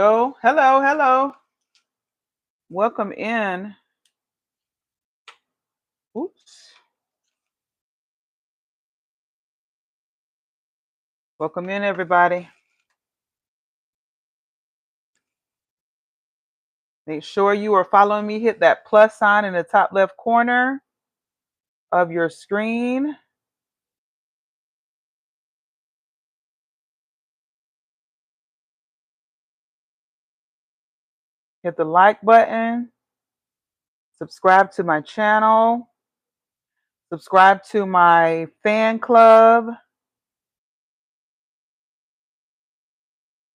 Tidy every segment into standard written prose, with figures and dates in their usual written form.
Oh, hello, hello. Welcome in. Oops. Welcome in, everybody. Make sure you are following me. Hit that plus sign in the top left corner of your screen. Hit the like button. Subscribe to my channel. Subscribe to my fan club.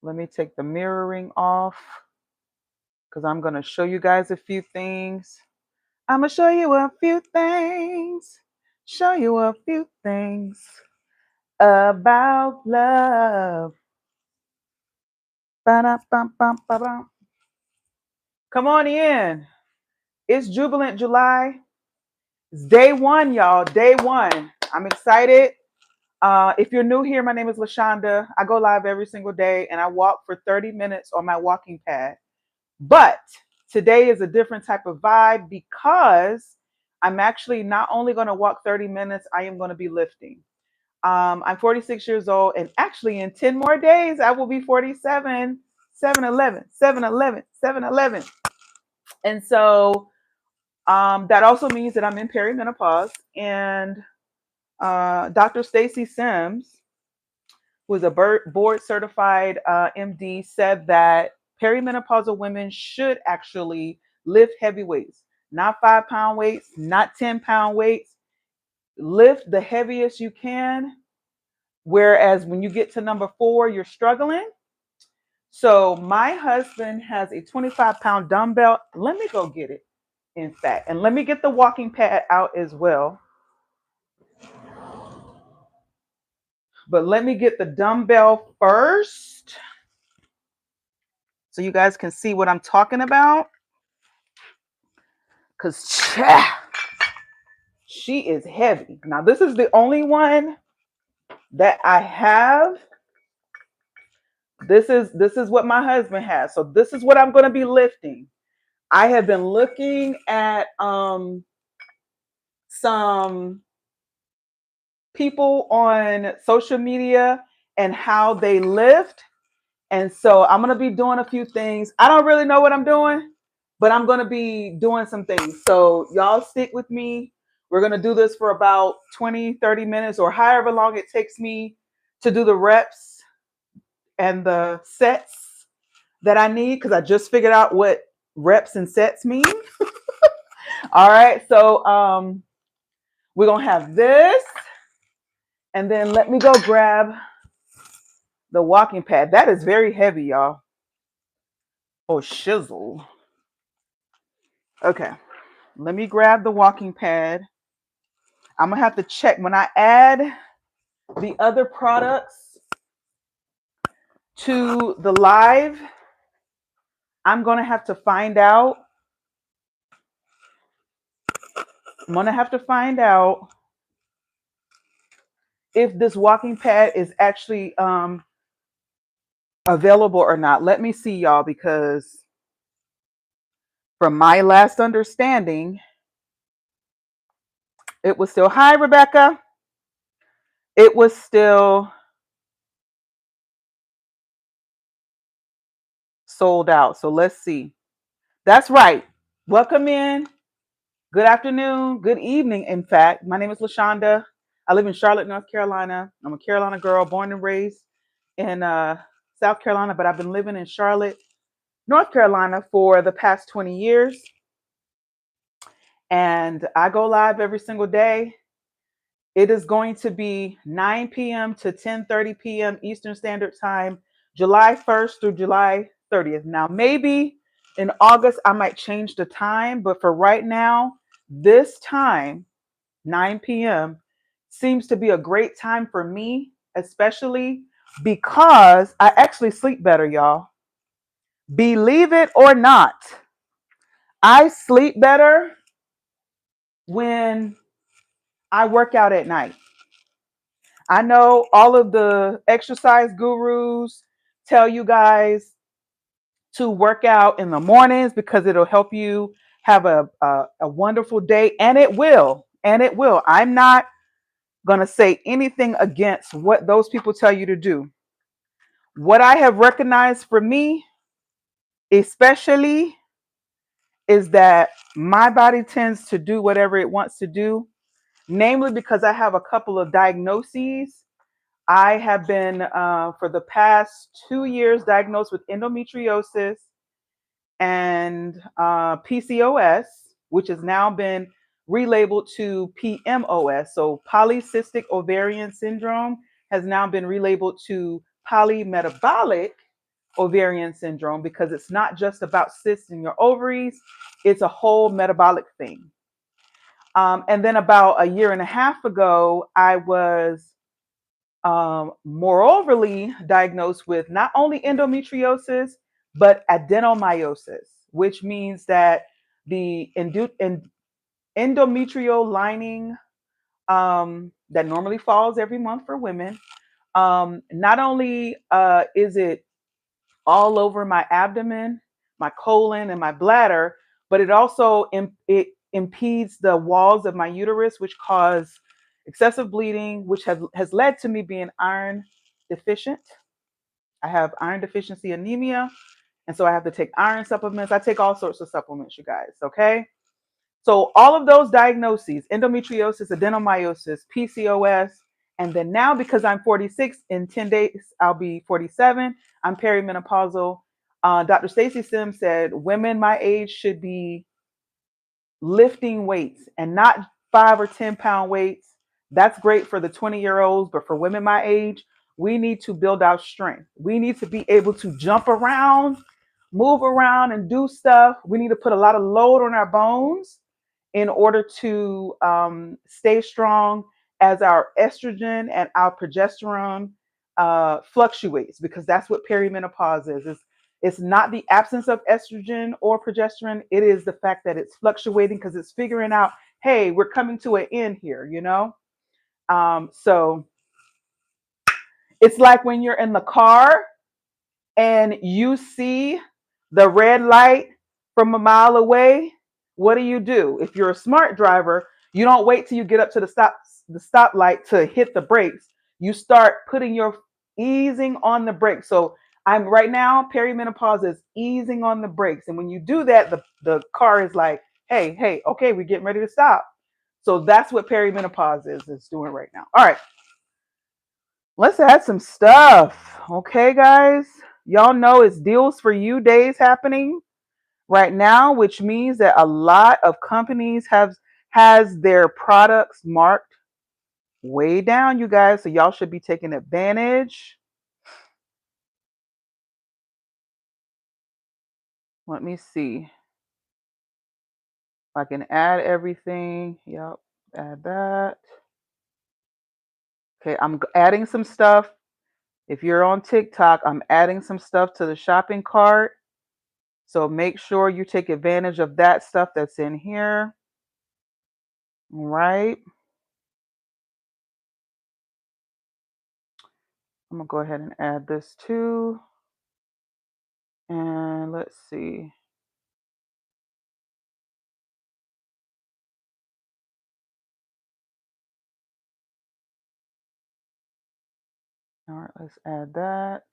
Let me take the mirroring off because I'm going to show you guys a few things. I'm going to show you a few things. Show you a few things about love. Ba-da-bum-bum-ba-bum. Come on in. It's Jubilant July. It's day one, y'all. Day one. I'm excited. If you're new here, my name is LaShonda. I go live every single day and I walk for 30 minutes on my walking pad. But today is a different type of vibe because I'm actually not only going to walk 30 minutes, I am going to be lifting. I'm 46 years old, and actually in 10 more days, I will be 47. 7-Eleven, 7-Eleven, 7-Eleven. And so that also means that I'm in perimenopause. And Dr. Stacy Sims, who is a board certified MD, said that perimenopausal women should actually lift heavy weights, not 5-pound weights, not 10-pound weights. Lift the heaviest you can. Whereas when you get to number 4, you're struggling. So my husband has a 25-pound dumbbell. Let me go get it, in fact. And let me get the walking pad out as well. But let me get the dumbbell first so you guys can see what I'm talking about. Because she is heavy. Now, this is the only one that I have. This is what my husband has. So this is what I'm going to be lifting. I have been looking at some people on social media and how they lift. And so I'm going to be doing a few things. I don't really know what I'm doing, but I'm going to be doing some things. So y'all stick with me. We're going to do this for about 20, 30 minutes or however long it takes me to do the reps and the sets that I need because I just figured out what reps and sets mean. All right. So we're going to have this. And then let me go grab the walking pad. That is very heavy, y'all. Oh, shizzle. Okay. Let me grab the walking pad. I'm going to have to check when I add the other products to the live. I'm going to have to find out. I'm going to have to find out if this walking pad is actually available or not. Let me see, y'all, because from my last understanding, it was still, hi, Rebecca. It was still sold out. So let's see. That's right. Welcome in. Good afternoon. Good evening, in fact. My name is LaShonda. I live in Charlotte, North Carolina. I'm a Carolina girl, born and raised in South Carolina, but I've been living in Charlotte, North Carolina for the past 20 years. And I go live every single day. It is going to be 9 p.m. to 10:30 p.m. Eastern Standard Time, July 1st through July 30th. Now, maybe in August, I might change the time, but for right now, this time, 9 p.m., seems to be a great time for me, especially because I actually sleep better, y'all. Believe it or not, I sleep better when I work out at night. I know all of the exercise gurus tell you guys to work out in the mornings because it'll help you have a wonderful day. And it will. And it will. I'm not going to say anything against what those people tell you to do. What I have recognized for me, especially, is that my body tends to do whatever it wants to do, namely because I have a couple of diagnoses. I have been, for the past 2 years, diagnosed with endometriosis and PCOS, which has now been relabeled to PMOS. So polycystic ovarian syndrome has now been relabeled to polymetabolic ovarian syndrome because it's not just about cysts in your ovaries, it's a whole metabolic thing. And then about a year and a half ago, I was moreoverly diagnosed with not only endometriosis, but adenomyosis, which means that the endometrial lining that normally falls every month for women, not only is it all over my abdomen, my colon, and my bladder, but it also it impedes the walls of my uterus, which cause excessive bleeding, which has led to me being iron deficient. I have iron deficiency anemia, and so I have to take iron supplements. I take all sorts of supplements, you guys, okay? So all of those diagnoses, endometriosis, adenomyosis, PCOS, and then now because I'm 46, in 10 days I'll be 47, I'm perimenopausal. Dr. Stacy Sims said women my age should be lifting weights and not 5 or 10 pound weights. That's great for the 20-year-olds, but for women my age, we need to build our strength. We need to be able to jump around, move around, and do stuff. We need to put a lot of load on our bones in order to stay strong as our estrogen and our progesterone fluctuates, because that's what perimenopause is. It's not the absence of estrogen or progesterone. It is the fact that it's fluctuating because it's figuring out, hey, we're coming to an end here, you know? So it's like when you're in the car and you see the red light from a mile away. What do? If you're a smart driver, you don't wait till you get up to the stoplight to hit the brakes. You start putting your easing on the brakes. So I'm right now, perimenopause is easing on the brakes. And when you do that, the car is like, hey, okay, we're getting ready to stop. So that's what perimenopause is doing right now. All right, let's add some stuff. Okay, guys. Y'all know it's deals for you days happening right now, which means that a lot of companies has their products marked way down, you guys. So y'all should be taking advantage. Let me see. I can add everything. Yep, add that. Okay, I'm adding some stuff. If you're on TikTok, I'm adding some stuff to the shopping cart. So make sure you take advantage of that stuff that's in here. All right. I'm going to go ahead and add this too. And let's see. All right, let's add that.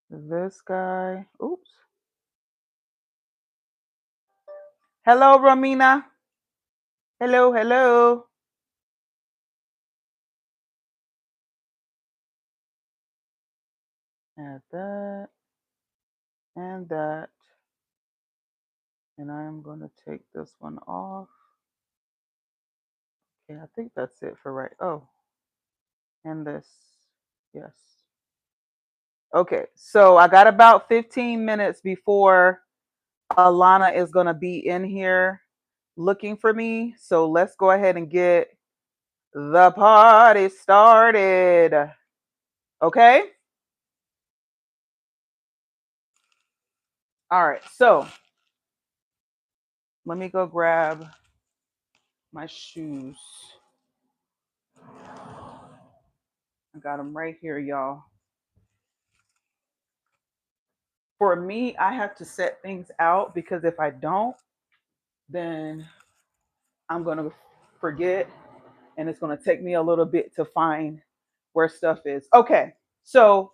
This guy. Oops. Hello, Romina. Hello. Add that and that. And I'm going to take this one off. Okay, I think that's it for right. Oh, and this. Yes. Okay, so I got about 15 minutes before Alana is going to be in here looking for me. So let's go ahead and get the party started. Okay? All right, so let me go grab my shoes. I got them right here, y'all. For me, I have to set things out because if I don't, then I'm going to forget and it's going to take me a little bit to find where stuff is. Okay. So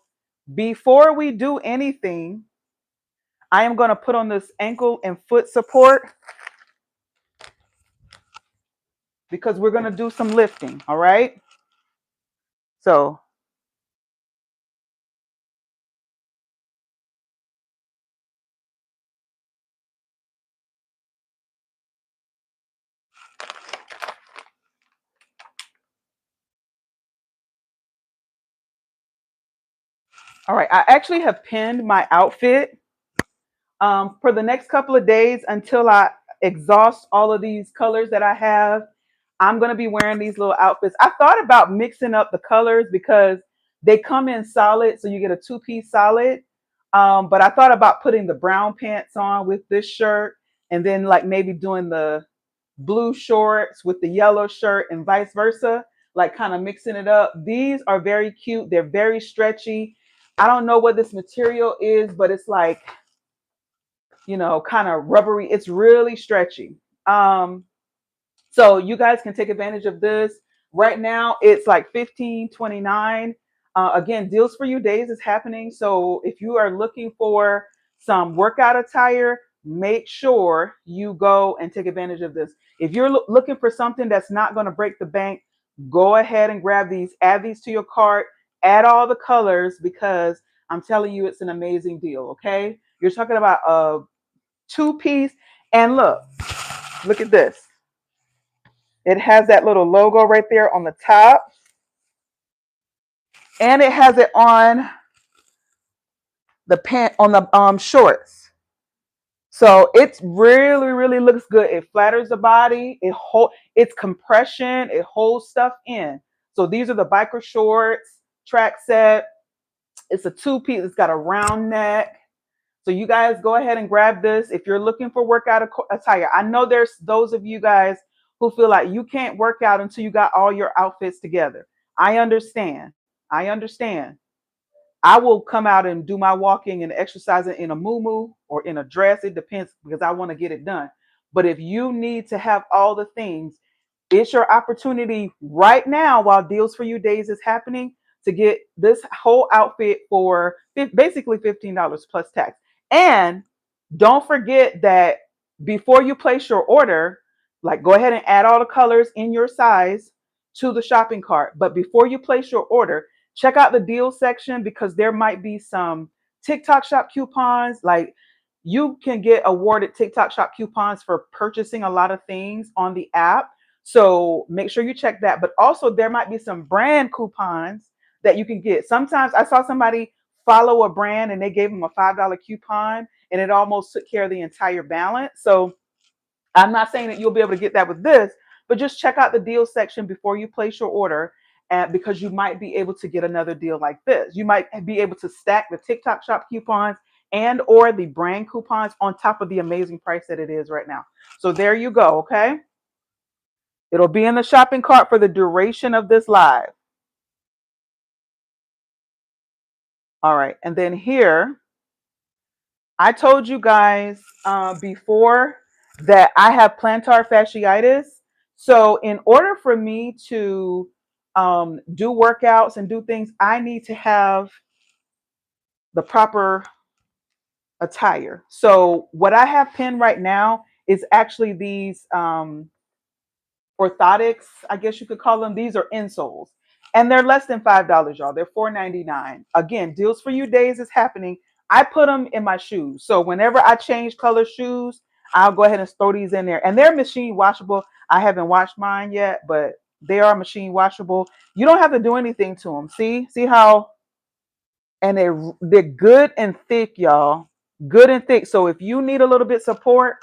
before we do anything, I am going to put on this ankle and foot support because we're going to do some lifting. All right. So, all right. I actually have pinned my outfit for the next couple of days until I exhaust all of these colors that I have. I'm going to be wearing these little outfits. I thought about mixing up the colors because they come in solid, so you get a two-piece solid. But I thought about putting the brown pants on with this shirt and then like maybe doing the blue shorts with the yellow shirt and vice versa, like kind of mixing it up. These are very cute. They're very stretchy. I don't know what this material is, but it's like, kind of rubbery. It's really stretchy. So you guys can take advantage of this. Right now, it's like 15.29. Again, deals for you days is happening. So if you are looking for some workout attire, make sure you go and take advantage of this. If you're looking for something that's not going to break the bank, go ahead and grab these, add these to your cart, add all the colors because I'm telling you, it's an amazing deal. Okay. You're talking about a two-piece. And look at this. It has that little logo right there on the top. And it has it on the pant on the shorts. So it really, really looks good. It flatters the body. It's compression. It holds stuff in. So these are the biker shorts, track set. It's a two-piece. It's got a round neck. So you guys go ahead and grab this if you're looking for workout attire. I know there's those of you guys who feel like you can't work out until you got all your outfits together. I understand. I understand. I will come out and do my walking and exercising in a muumuu or in a dress. It depends because I want to get it done. But if you need to have all the things, it's your opportunity right now while Deals for You Days is happening to get this whole outfit for basically $15 plus tax. And don't forget that before you place your order, like go ahead and add all the colors in your size to the shopping cart. But before you place your order, check out the deal section because there might be some TikTok shop coupons. Like you can get awarded TikTok shop coupons for purchasing a lot of things on the app. So make sure you check that. But also there might be some brand coupons that you can get. Sometimes I saw somebody follow a brand and they gave them a $5 coupon and it almost took care of the entire balance. So I'm not saying that you'll be able to get that with this, but just check out the deal section before you place your order because you might be able to get another deal like this. You might be able to stack the TikTok shop coupons and or the brand coupons on top of the amazing price that it is right now. So there you go, okay? It'll be in the shopping cart for the duration of this live. All right, and then here, I told you guys before that I have plantar fasciitis. So in order for me to do workouts and do things, I need to have the proper attire. So what I have pinned right now is actually these orthotics, I guess you could call them. These are insoles. And they're less than $5, y'all. They're $4.99. Again, Deals for You Days is happening. I put them in my shoes. So whenever I change color shoes, I'll go ahead and throw these in there. And they're machine washable. I haven't washed mine yet, but they are machine washable. You don't have to do anything to them. See how, and they're good and thick, y'all. Good and thick. So if you need a little bit support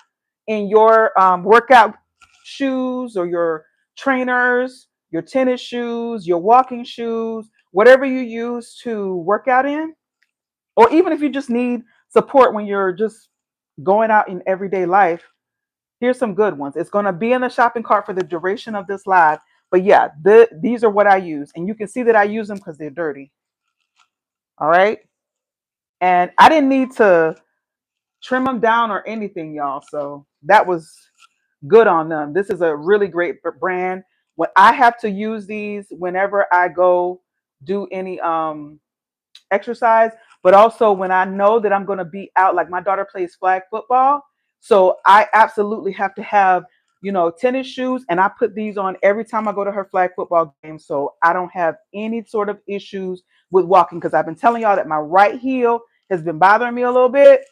in your workout shoes or your trainers, your tennis shoes, your walking shoes, whatever you use to work out in, or even if you just need support when you're just going out in everyday life, here's some good ones. It's going to be in the shopping cart for the duration of this live, But yeah, these are what I use. And you can see that I use them because they're dirty. All right. And I didn't need to trim them down or anything, y'all. So that was good on them. This is a really great brand. When I have to use these whenever I go do any exercise, but also when I know that I'm going to be out, like my daughter plays flag football. So I absolutely have to have, tennis shoes, and I put these on every time I go to her flag football game. So I don't have any sort of issues with walking, because I've been telling y'all that my right heel has been bothering me a little bit.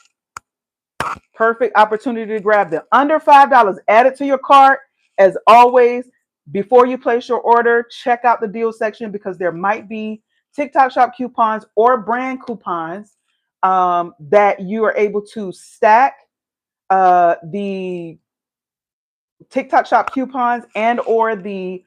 Perfect opportunity to grab them. Under $5. Add it to your cart. As always, before you place your order, check out the deal section, because there might be TikTok shop coupons or brand coupons that you are able to stack the TikTok shop coupons and or the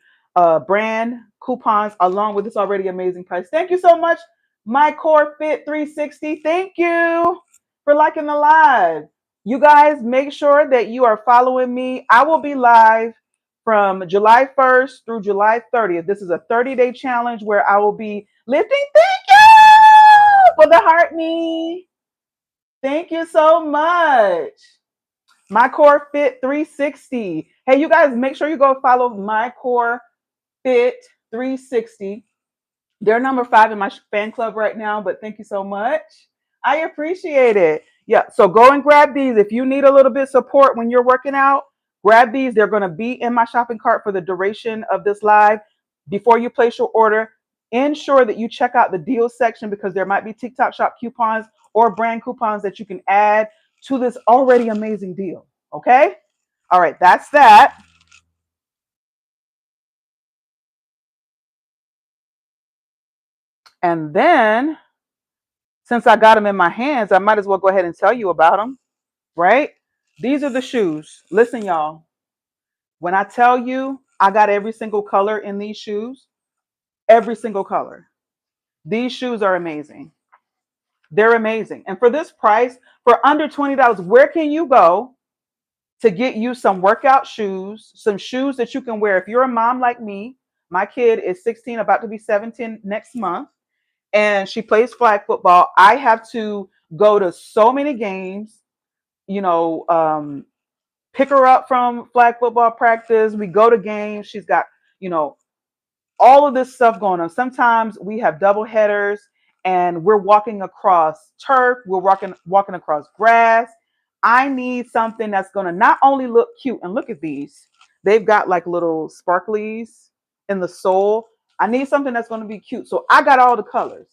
brand coupons along with this already amazing price. Thank you so much, My Core Fit 360. Thank you for liking the live. You guys make sure that you are following me. I will be live from July 1st through July 30th. This is a 30-day challenge where I will be lifting. Thank you for the heart me. Thank you so much. My Core Fit 360. Hey, you guys, make sure you go follow My Core Fit 360. They're number 5 in my fan club right now, but thank you so much. I appreciate it. Yeah, so go and grab these. If you need a little bit of support when you're working out, grab these. They're going to be in my shopping cart for the duration of this live. Before you place your order, ensure that you check out the deals section, because there might be TikTok shop coupons or brand coupons that you can add to this already amazing deal. Okay? All right, that's that. And then, since I got them in my hands, I might as well go ahead and tell you about them, right? These are the shoes. Listen, y'all, when I tell you I got every single color in these shoes, every single color. These shoes are amazing. They're amazing. And for this price, for under $20, where can you go to get you some workout shoes, some shoes that you can wear? If you're a mom like me, my kid is 16, about to be 17 next month, and she plays flag football. I have to go to so many games, pick her up from flag football practice. We go to games. She's got, you know, all of this stuff going on. Sometimes we have double headers and we're walking across turf, we're walking across grass. I need something that's going to not only look cute, and look at these. They've got like little sparklies in the sole. I need something that's going to be cute. So I got all the colors.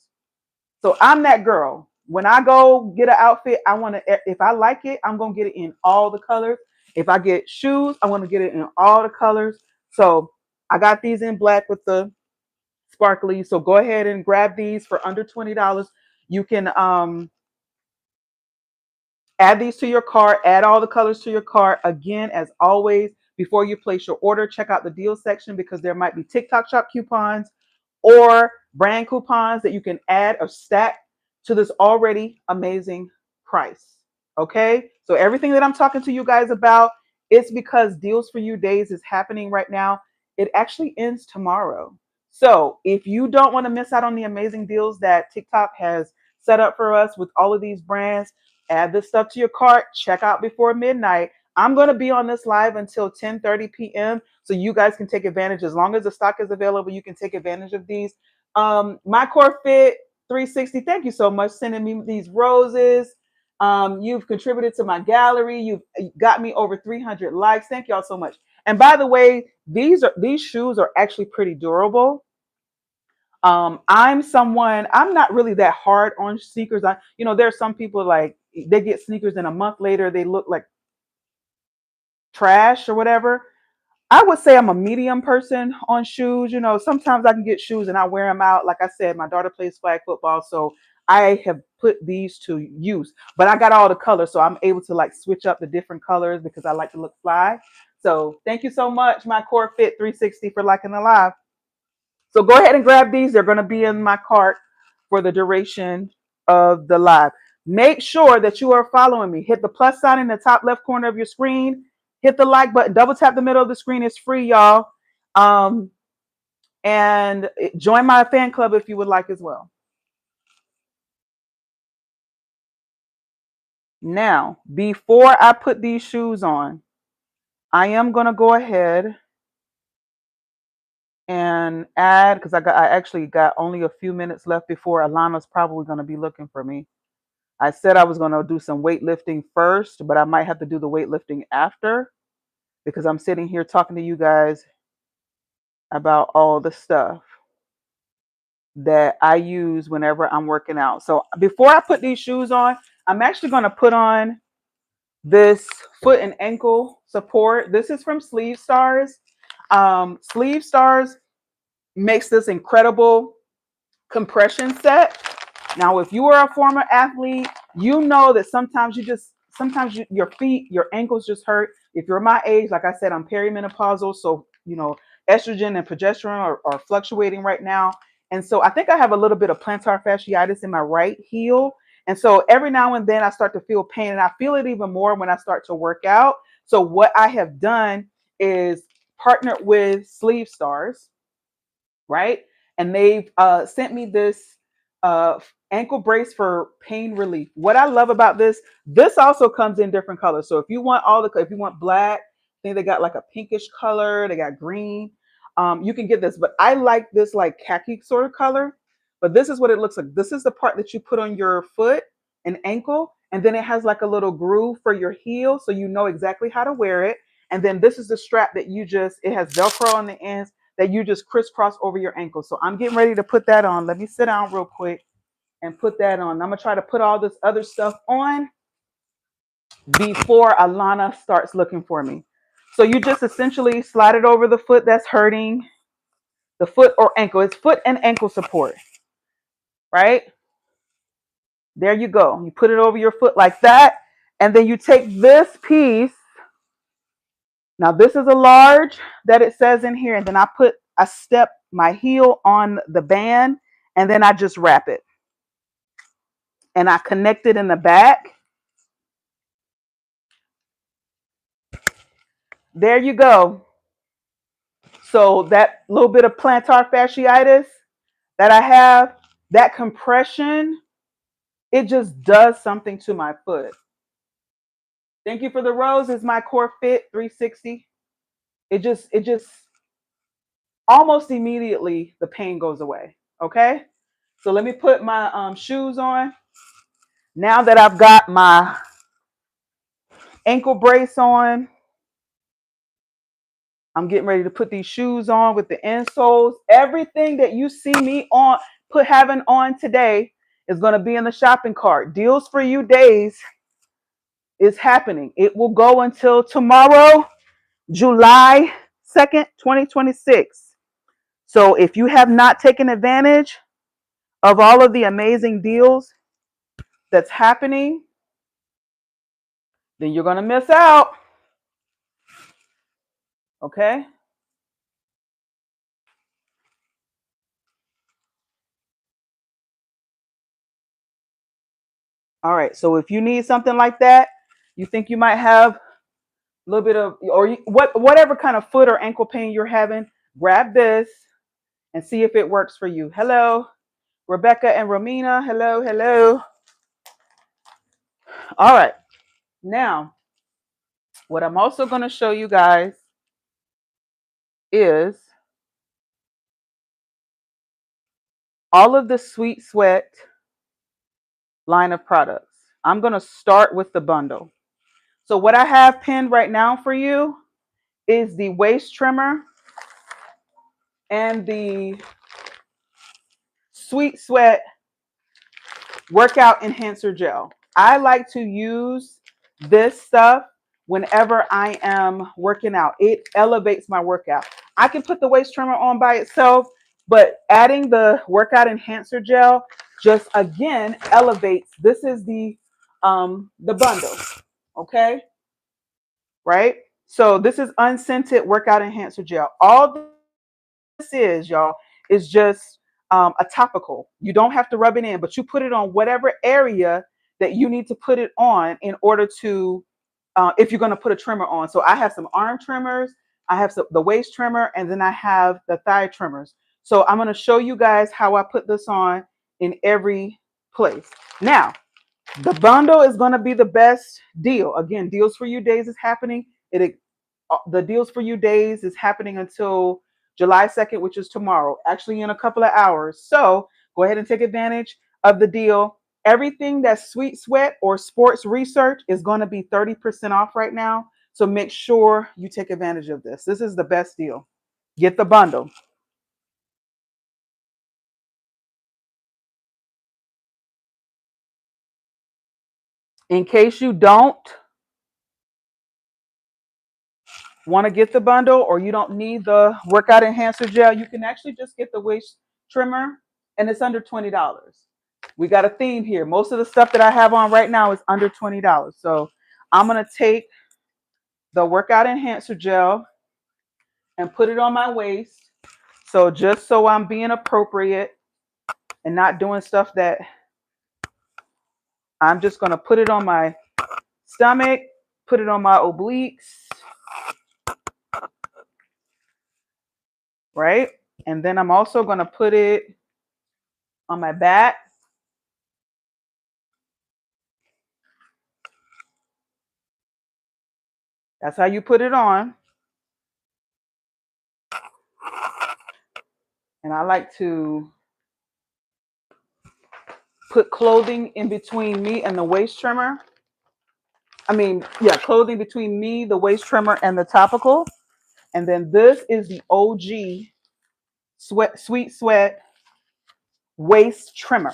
So I'm that girl. When I go get an outfit, I want to, if I like it, I'm going to get it in all the colors. If I get shoes, I want to get it in all the colors. So I got these in black with the sparkly. So go ahead and grab these for under $20. You can add these to your cart, add all the colors to your cart. Again, as always, before you place your order, check out the deal section, because there might be TikTok shop coupons or brand coupons that you can add or stack to this already amazing price. Okay, so everything that I'm talking to you guys about, it's because Deals for You Days is happening right now. It actually ends tomorrow. So if you don't want to miss out on the amazing deals that TikTok has set up for us with all of these brands, add this stuff to your cart. Check out before midnight. I'm going to be on this live until 10:30 p.m. so you guys can take advantage. As long as the stock is available, you can take advantage of these. My Core Fit 360, thank you so much sending me these roses. You've contributed to my gallery. You've got me over 300 likes. Thank y'all so much. And by the way, these shoes are actually pretty durable. I'm not really that hard on sneakers. There's some people like they get sneakers and a month later they look like trash or whatever. I would say I'm a medium person on shoes. Sometimes I can get shoes and I wear them out. Like I said, my daughter plays flag football, so I have put these to use. But I got all the colors, so I'm able to like switch up the different colors because I like to look fly. So thank you so much, My Core Fit 360, for liking the live. So go ahead and grab these. They're going to be in my cart for the duration of the live. Make sure that you are following me. Hit the plus sign in the top left corner of your screen. Hit the like button. Double tap the middle of the screen. It's free, y'all. And join my fan club if you would like as well. Now, before I put these shoes on, I am going to go ahead and add, because I actually got only a few minutes left before Alana's probably going to be looking for me. I said I was going to do some weightlifting first, but I might have to do the weightlifting after because I'm sitting here talking to you guys about all the stuff that I use whenever I'm working out. So before I put these shoes on, I'm actually going to put on this foot and ankle support. This is from Sleeve Stars. Sleeve Stars makes this incredible compression set. Now, if you are a former athlete, you know that your feet, your ankles just hurt. If you're my age, like I said, I'm perimenopausal, so estrogen and progesterone are fluctuating right now. And so I think I have a little bit of plantar fasciitis in my right heel. And so every now and then I start to feel pain, and I feel it even more when I start to work out. So what I have done is partnered with Sleeve Stars, right? And they've sent me this uh, ankle brace for pain relief. What I love about this also comes in different colors. So if you want if you want black, I think they got like a pinkish color, they got green. You can get this, but I like this like khaki sort of color. But this is what it looks like. This is the part that you put on your foot and ankle, and then it has like a little groove for your heel, so you know exactly how to wear it. And then this is the strap that it has Velcro on the ends that you just crisscross over your ankle. So I'm getting ready to put that on. Let me sit down real quick and put that on. I'm going to try to put all this other stuff on before Alana starts looking for me. So you just essentially slide it over the foot that's hurting, the foot or ankle. It's foot and ankle support, right? There you go. You put it over your foot like that. And then you take this piece. Now this is a large that it says in here. And then I step my heel on the band, and then I just wrap it. And I connect it in the back. There you go. So that little bit of plantar fasciitis that I have, that compression, it just does something to my foot. Thank you for the rose. It's my Core Fit 360. It just almost immediately the pain goes away. Okay. So let me put my shoes on. Now that I've got my ankle brace on, I'm getting ready to put these shoes on with the insoles. Everything that you see me having on today is going to be in the shopping cart. Deals for you days is happening. It will go until tomorrow, July 2nd, 2026. So if you have not taken advantage of all of the amazing deals that's happening, then you're going to miss out. Okay? All right. So if you need something like that, you think you might have a little bit of, whatever kind of foot or ankle pain you're having, grab this and see if it works for you. Hello, Rebecca and Romina. Hello, hello. All right. Now, what I'm also going to show you guys is all of the Sweet Sweat line of products. I'm going to start with the bundle. So what I have pinned right now for you is the waist trimmer and the Sweet Sweat workout enhancer gel. I like to use this stuff whenever I am working out. It elevates my workout. I can put the waist trimmer on by itself, but adding the workout enhancer gel just again elevates. This is the bundle, okay? Right? So this is unscented workout enhancer gel. All this is, y'all, is just a topical. You don't have to rub it in, but you put it on whatever area that you need to put it on in order to, if you're going to put a trimmer on. So I have some arm trimmers, I have the waist trimmer, and then I have the thigh trimmers. So I'm going to show you guys how I put this on in every place. Now, the bundle is going to be the best deal. Again, Deals for You Days is happening. The Deals for You Days is happening until July 2nd, which is tomorrow, actually in a couple of hours. So go ahead and take advantage of the deal. Everything that's Sweet Sweat or Sports Research is going to be 30% off right now. So make sure you take advantage of this. This is the best deal. Get the bundle. In case you don't want to get the bundle or you don't need the workout enhancer gel, you can actually just get the waist trimmer and it's under $20. We got a theme here. Most of the stuff that I have on right now is under $20. So I'm going to take the workout enhancer gel and put it on my waist. So just so I'm being appropriate and not doing stuff that I'm just going to put it on my stomach, put it on my obliques, right? And then I'm also going to put it on my back. That's how you put it on. And I like to put clothing in between me and the waist trimmer. Clothing between me, the waist trimmer, and the topical. And then this is the OG Sweet Sweat waist trimmer.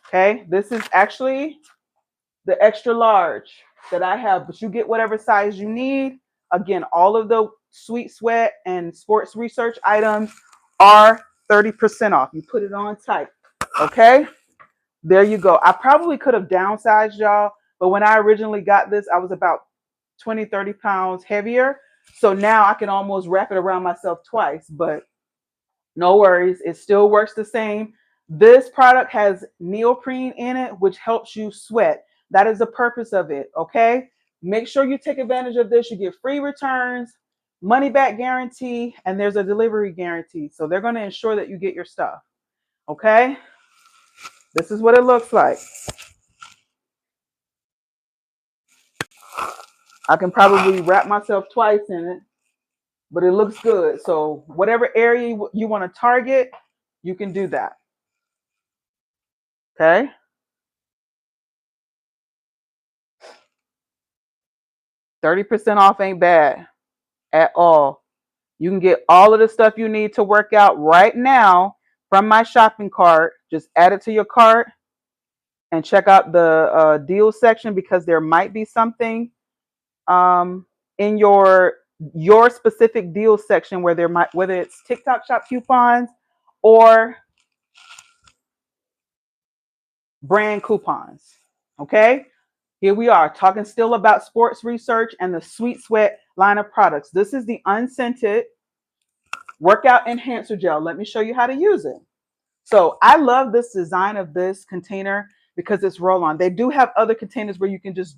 Okay, this is actually the extra large that I have, but you get whatever size you need. Again, all of the Sweet Sweat and Sports Research items are 30% off. You put it on tight. Okay, there you go. I probably could have downsized, y'all, but when I originally got this, I was about 20, 30 pounds heavier. So now I can almost wrap it around myself twice, but no worries. It still works the same. This product has neoprene in it, which helps you sweat. That is the purpose of it. Okay. Make sure you take advantage of this. You get free returns, money back guarantee, and there's a delivery guarantee. So they're going to ensure that you get your stuff. Okay. This is what it looks like. I can probably wrap myself twice in it, but it looks good. So whatever area you want to target, you can do that. Okay. 30% off ain't bad at all. You can get all of the stuff you need to work out right now from my shopping cart. Just add it to your cart and check out the deal section because there might be something in your specific deal section where there might, whether it's TikTok shop coupons or brand coupons. Okay, here we are talking still about Sports Research and the Sweet Sweat line of products. This is the unscented workout enhancer gel. Let me show you how to use it. So I love this design of this container because it's roll on. They do have other containers where you can just,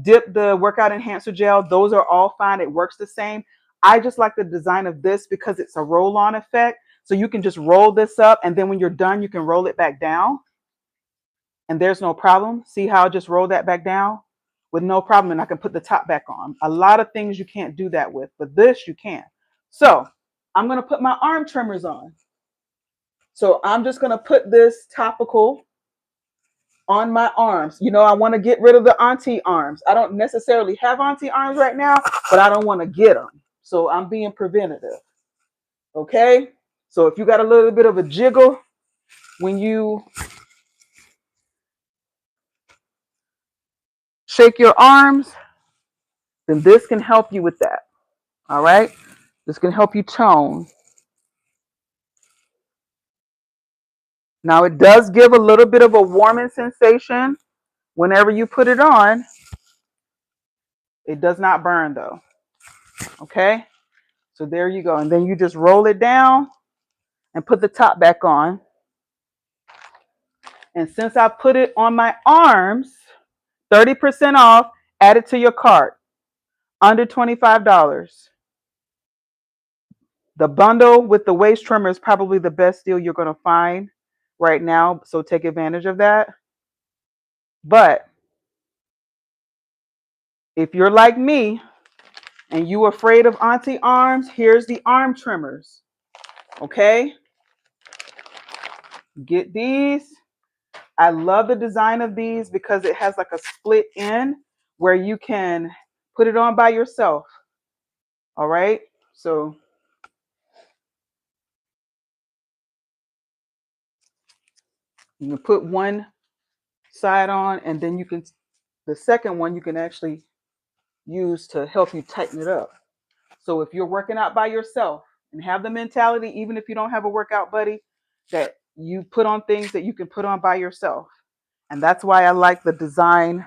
dip the workout enhancer gel. Those are all fine. It works the same. I just like the design of this because it's a roll on effect. So you can just roll this up and then when you're done, you can roll it back down and there's no problem. See how I just roll that back down with no problem and I can put the top back on. A lot of things you can't do that with, but this you can. So I'm going to put my arm trimmers on. So I'm just going to put this topical on my arms. I want to get rid of the auntie arms. I don't necessarily have auntie arms right now, but I don't want to get them. So I'm being preventative. Okay. So if you got a little bit of a jiggle when you shake your arms, then this can help you with that. All right. This can help you tone. Now it does give a little bit of a warming sensation whenever you put it on. It does not burn though. Okay. So there you go. And then you just roll it down and put the top back on. And since I put it on my arms, 30% off, add it to your cart. Under $25. The bundle with the waist trimmer is probably the best deal you're going to find right now. So take advantage of that. But if you're like me and you afraid of auntie arms, here's the arm trimmers. Okay. Get these. I love the design of these because it has like a split end where you can put it on by yourself. All right. So you can put one side on and then you can, the second one you can actually use to help you tighten it up. So if you're working out by yourself and have the mentality, even if you don't have a workout buddy, that you put on things that you can put on by yourself. And that's why I like the design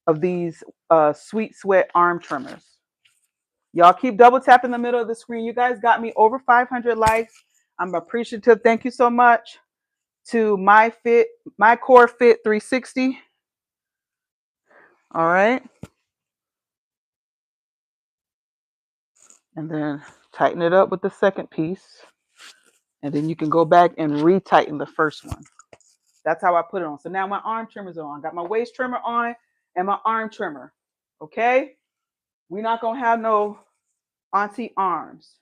of these Sweet Sweat arm trimmers. Y'all keep double tapping the middle of the screen. You guys got me over 500 likes. I'm appreciative. Thank you so much to my Core Fit 360. All right. And then tighten it up with the second piece. And then you can go back and retighten the first one. That's how I put it on. So now my arm trimmers are on. Got my waist trimmer on and my arm trimmer. Okay? We're not going to have no auntie arms.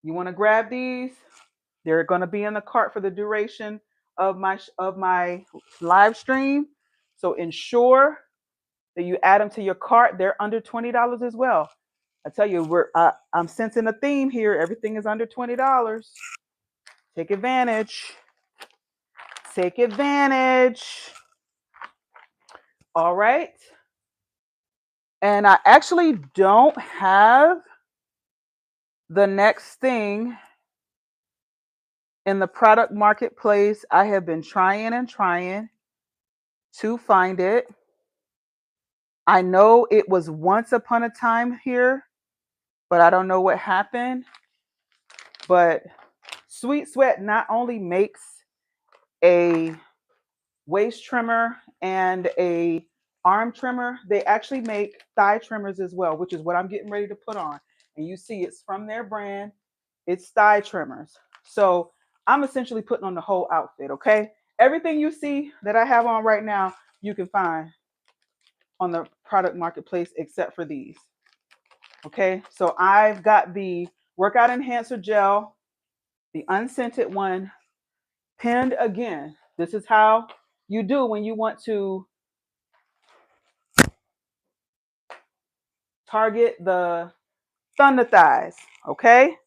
You want to grab these? They're going to be in the cart for the duration of my live stream. So ensure that you add them to your cart. They're under $20 as well. I tell you, I'm sensing a theme here. Everything is under $20. Take advantage. Take advantage. All right. And I actually don't have the next thing in the product marketplace. I have been trying and trying to find it. I know it was once upon a time here, but I don't know what happened. But Sweet Sweat not only makes a waist trimmer and a arm trimmer, they actually make thigh trimmers as well, which is what I'm getting ready to put on. And you see it's from their brand. It's thigh trimmers. So I'm essentially putting on the whole outfit, okay? Everything you see that I have on right now, you can find on the product marketplace except for these. Okay, so I've got the Workout Enhancer Gel, the unscented one, pinned again. This is how you do when you want to target the thunder thighs, okay?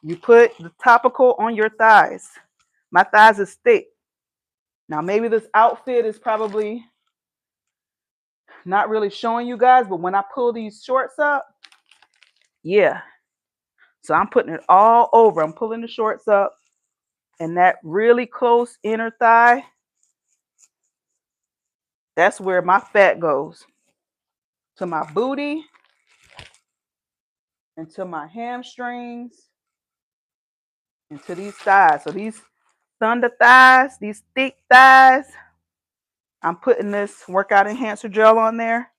You put the topical on your thighs. My thighs is thick. Now, maybe this outfit is probably not really showing you guys, but when I pull these shorts up, yeah. So I'm putting it all over. I'm pulling the shorts up and that really close inner thigh, that's where my fat goes. To my booty and to my hamstrings and to these thighs. So these thunder thighs, these thick thighs, I'm putting this Workout Enhancer Gel on there.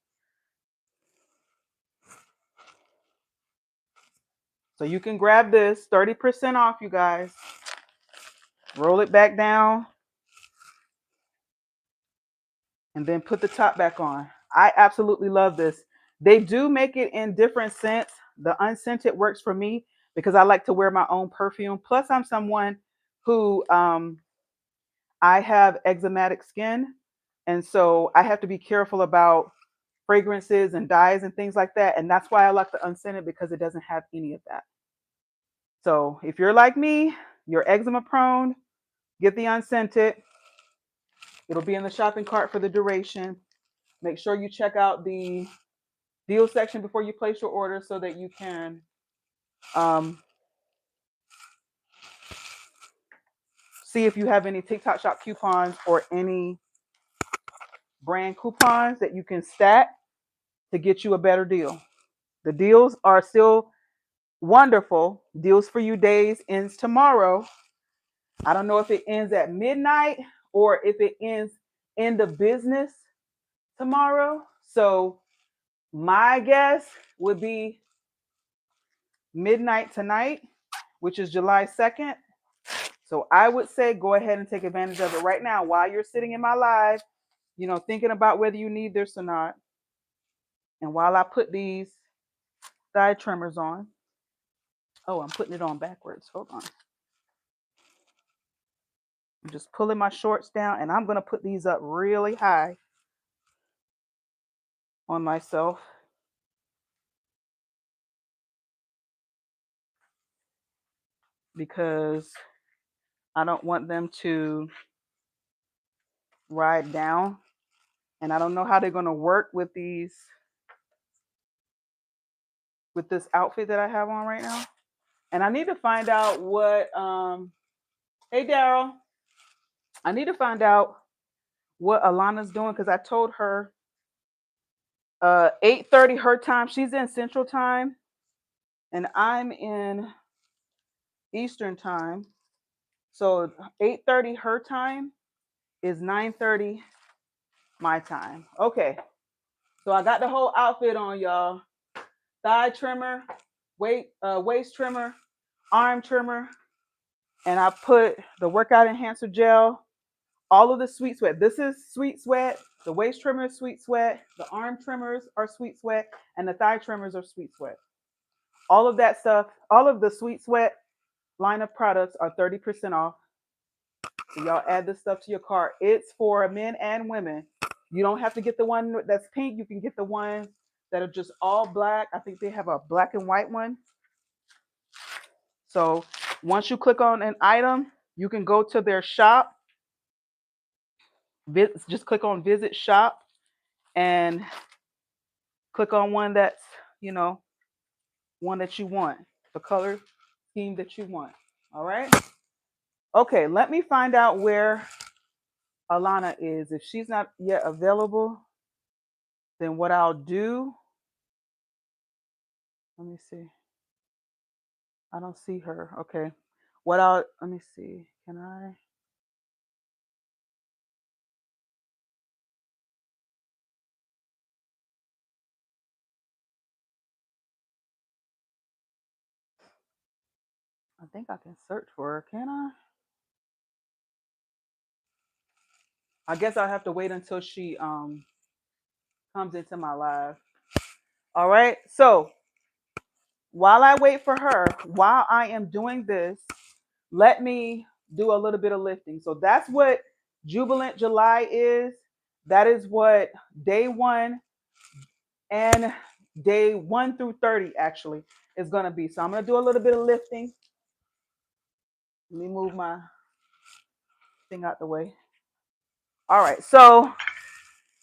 So you can grab this, 30% off, you guys. Roll it back down and then put the top back on. I absolutely love this. They do make it in different scents. The unscented works for me because I like to wear my own perfume. Plus, I'm someone who I have eczematic skin. And so I have to be careful about fragrances and dyes and things like that. And that's why I like the unscented because it doesn't have any of that. So if you're like me, you're eczema prone, get the unscented. It'll be in the shopping cart for the duration. Make sure you check out the deal section before you place your order so that you can see if you have any TikTok shop coupons or any brand coupons that you can stack to get you a better deal. The deals are still wonderful. Deals for You days ends tomorrow. I don't know if it ends at midnight or if it ends end of business tomorrow. So my guess would be midnight tonight. which is July 2nd. So I would say go ahead and take advantage of it right now while you're sitting in my live, thinking about whether you need this or not. And while I put these thigh trimmers on, oh, I'm putting it on backwards. Hold on. I'm just pulling my shorts down, and I'm going to put these up really high on myself. Because I don't want them to ride down. And I don't know how they're going to work with this outfit that I have on right now. And I need to find out what, hey, Daryl. I need to find out what Alana's doing because I told her 8:30 her time. She's in Central Time, and I'm in Eastern Time. So 8:30 her time is 9:30 my time. Okay. So I got the whole outfit on, y'all. Thigh trimmer, waist trimmer, arm trimmer, and I put the workout enhancer gel, all of the sweet sweat. This is sweet sweat. The waist trimmer is sweet sweat. The arm trimmers are sweet sweat, and the thigh trimmers are sweet sweat. All of that stuff, all of the sweet sweat line of products are 30% off. So y'all add this stuff to your cart. It's for men and women. You don't have to get the one that's pink. You can get the ones that are just all black. I think they have a black and white one. So once you click on an item, you can go to their shop. Just click on visit shop and click on one that's, one that you want, the color scheme that you want. All right. Okay, let me find out where Alana is. If she's not yet available, then what I'll do, let me see. I don't see her. Okay. Let me see. Can I? I think I can search for her. Can I? I guess I'll have to wait until she comes into my live. All right. So while I wait for her, while I am doing this, let me do a little bit of lifting. So that's what Jubilant July is. That is what day 1 and day 1 through 30 actually is going to be. So I'm going to do a little bit of lifting. Let me move my thing out the way. All right. So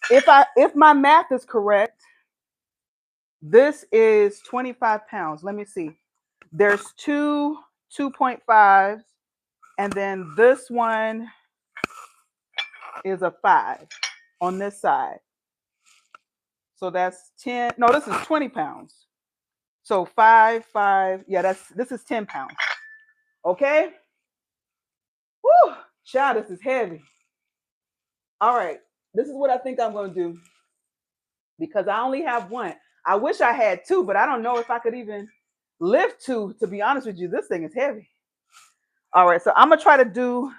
if my math is correct, this is 25 pounds. Let me see. There's two 2.5s, and then this one is a 5 on this side. So that's 10. No, this is 20 pounds. So 5, 5. Yeah, this is 10 pounds. Okay. Woo, child, this is heavy. All right. This is what I think I'm going to do because I only have one. I wish I had 2, but I don't know if I could even lift 2. To be honest with you, this thing is heavy. All right. So I'm going to try to do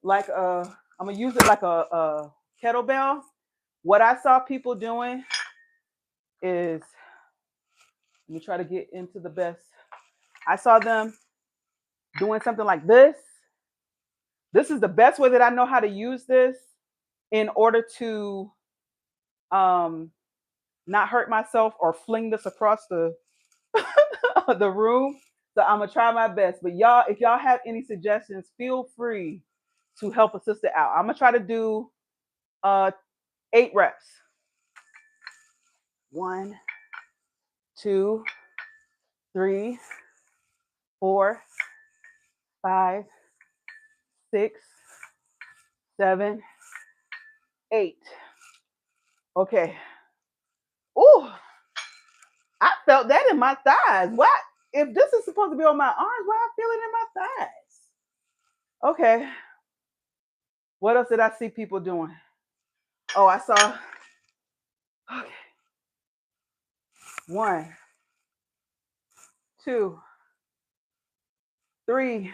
I'm going to use it like a kettlebell. What I saw people doing is, let me try to get into the best. I saw them doing something like this. This is the best way that I know how to use this in order to not hurt myself or fling this across the the room. So I'm gonna try my best. But y'all, if y'all have any suggestions, feel free to help a sister out. I'm gonna try to do 8 reps. 1, 2, 3, 4, 5, 6, 7, 8. Okay. Ooh, I felt that in my thighs. What? If this is supposed to be on my arms, why I feel it in my thighs? Okay. What else did I see people doing? Oh, I saw. Okay. 1, 2, 3,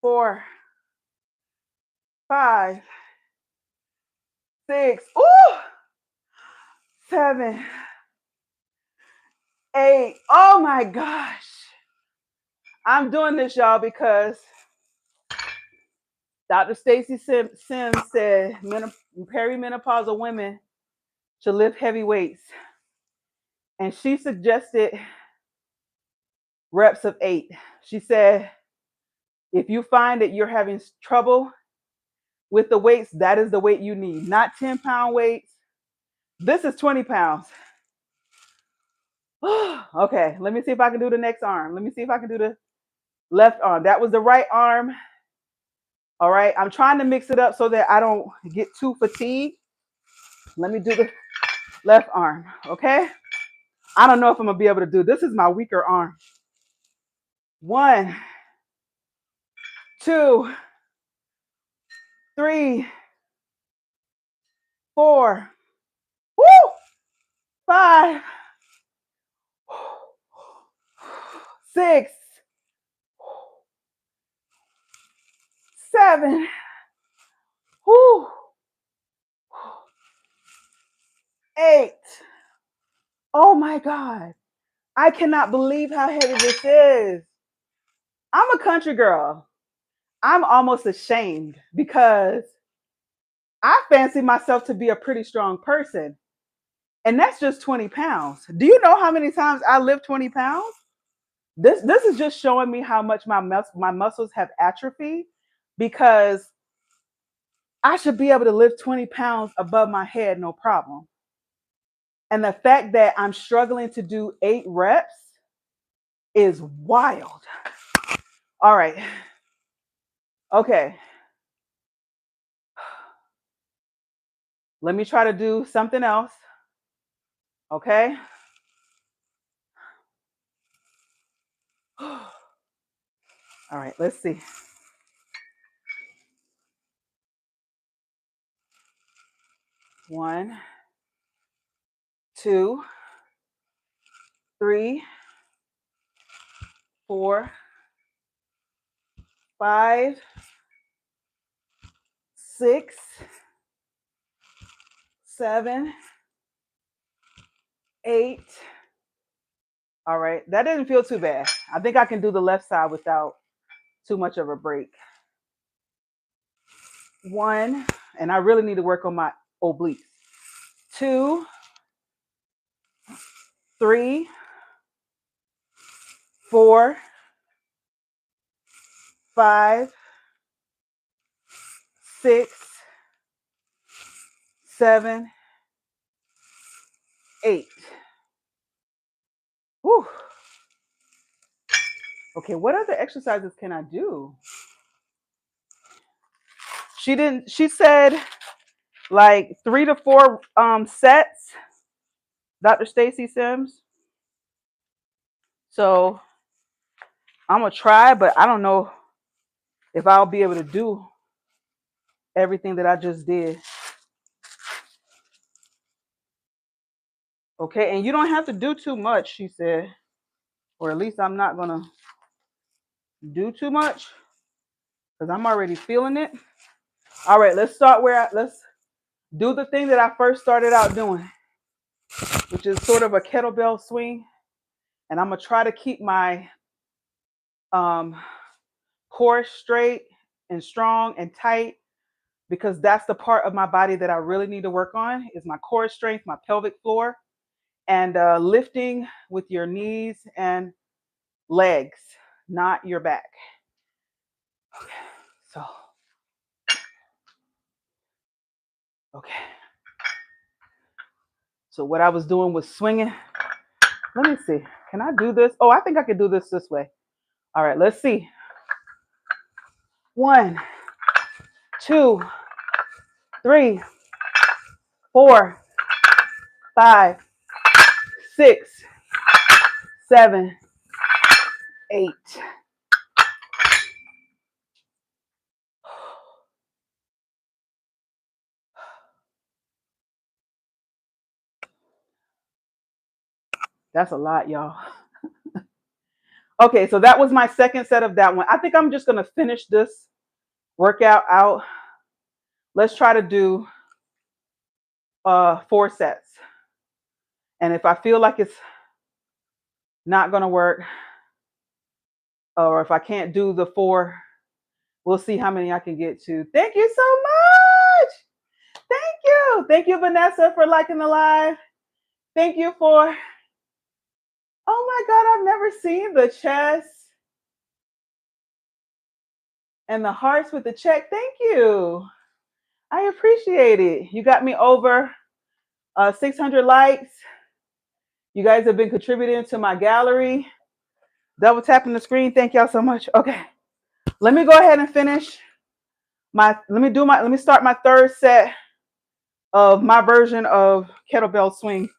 4, 5, 6, ooh, 7, 8. Oh my gosh. I'm doing this, y'all, because Dr. Stacy Sims said perimenopausal women should lift heavy weights. And she suggested reps of 8. She said, if you find that you're having trouble with the weights, that is the weight you need, not 10-pound weights. This is 20 pounds. Okay, let me see if I can do the next arm. Let me see if I can do the left arm. That was the right arm. All right, I'm trying to mix it up so that I don't get too fatigued. Let me do the left arm, okay? I don't know if I'm gonna be able to do this. Is my weaker arm. 1, 2, 3, 4, woo, 5, 6, 7, woo, 8. Oh my God. I cannot believe how heavy this is. I'm a country girl. I'm almost ashamed because I fancy myself to be a pretty strong person. And that's just 20 pounds. Do you know how many times I lift 20 pounds? This is just showing me how much my muscles have atrophied, because I should be able to lift 20 pounds above my head, no problem. And the fact that I'm struggling to do 8 reps is wild. All right. Okay. Let me try to do something else. Okay. All right, let's see. 1, 2, 3, 4, 5, 6, 7, 8. All right, that didn't feel too bad. I think I can do the left side without too much of a break. 1, and I really need to work on my obliques. 2, 3, 4, 5, 6, 7, 8. Whew. Okay, what other exercises can I do? She said like 3 to 4 sets, Dr. Stacy Sims. So I'm gonna try, but I don't know if I'll be able to do everything that I just did. Okay, and you don't have to do too much, she said, or at least I'm not gonna do too much because I'm already feeling it. All right, let's do the thing that I first started out doing, which is sort of a kettlebell swing. And I'm gonna try to keep my core straight and strong and tight, because that's the part of my body that I really need to work on, is my core strength, my pelvic floor, and lifting with your knees and legs, not your back. Okay, so, okay. So what I was doing was swinging. Let me see. Can I do this? Oh, I think I could do this way. All right, let's see. 1, 2, 3, 4, 5, 6, 7, 8. That's a lot, y'all. Okay, so that was my second set of that one. I think I'm just going to finish this workout out. Let's try to do 4 sets. And if I feel like it's not going to work, or if I can't do the 4, we'll see how many I can get to. Thank you so much. Thank you. Thank you, Vanessa, for liking the live. Thank you for, oh my God, I've never seen the chest and the hearts with the check. Thank you. I appreciate it. You got me over 600 likes. You guys have been contributing to my gallery. Double tapping the screen. Thank y'all so much. Okay. Let me go ahead and finish let me start my third set of my version of kettlebell swing.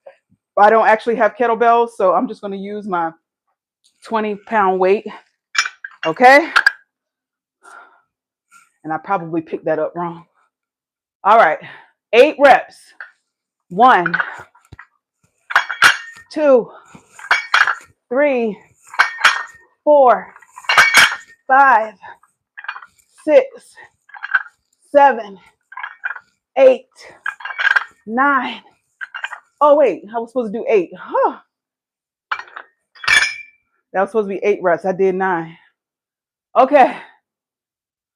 I don't actually have kettlebells, so I'm just going to use my 20-pound weight. Okay. And I probably picked that up wrong. All right. 8 reps. 1, 2, 3, 4, 5, 6, 7, 8, 9. Oh, wait. I was supposed to do 8. Huh. That was supposed to be 8 reps. I did 9. Okay.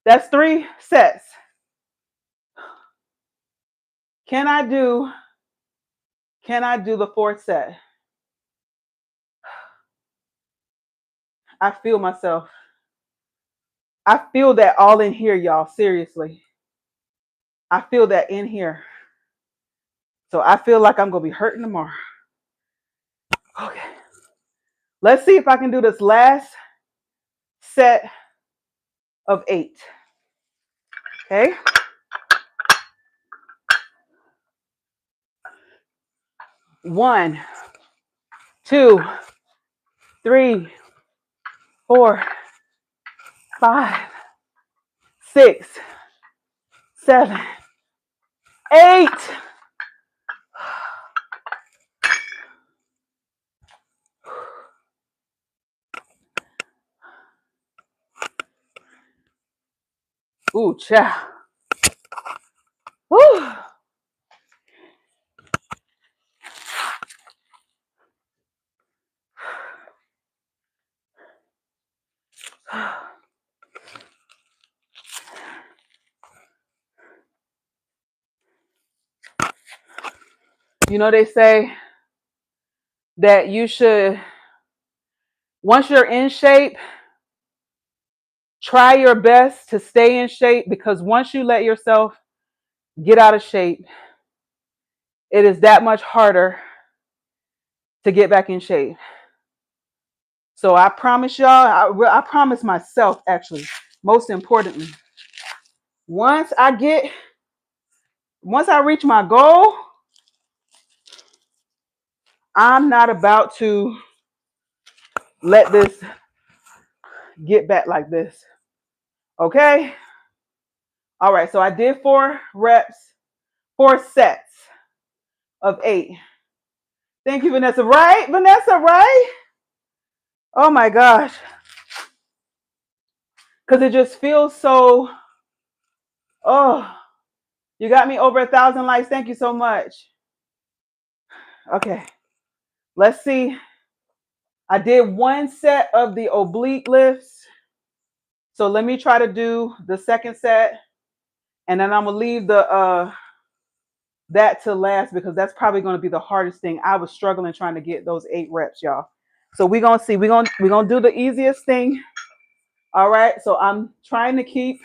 That's 3 sets. Can I do the 4th set? I feel myself. I feel that all in here, y'all. Seriously. I feel that in here. So I feel like I'm going to be hurting tomorrow. Okay. Let's see if I can do this last set of 8. Okay. 1, 2, 3, 4, 5, 6, 7, 8. Ooh, child. Woo. You know, they say that you should, once you're in shape, try your best to stay in shape, because once you let yourself get out of shape, it is that much harder to get back in shape. So I promise y'all, I promise myself, actually, most importantly, once I reach my goal, I'm not about to let this get back like this. Okay? All right, so I did 4 reps, 4 sets of 8. Thank you, Vanessa. Right? Vanessa, right? Oh my gosh. Because it just feels so, oh, you got me over 1,000 likes. Thank you so much. Okay, let's see. I did 1 set of the oblique lifts. So let me try to do the second set. And then I'm going to leave that to last, because that's probably going to be the hardest thing. I was struggling trying to get those 8 reps, y'all. So we're going to see. We're going to do the easiest thing. All right. So I'm trying to keep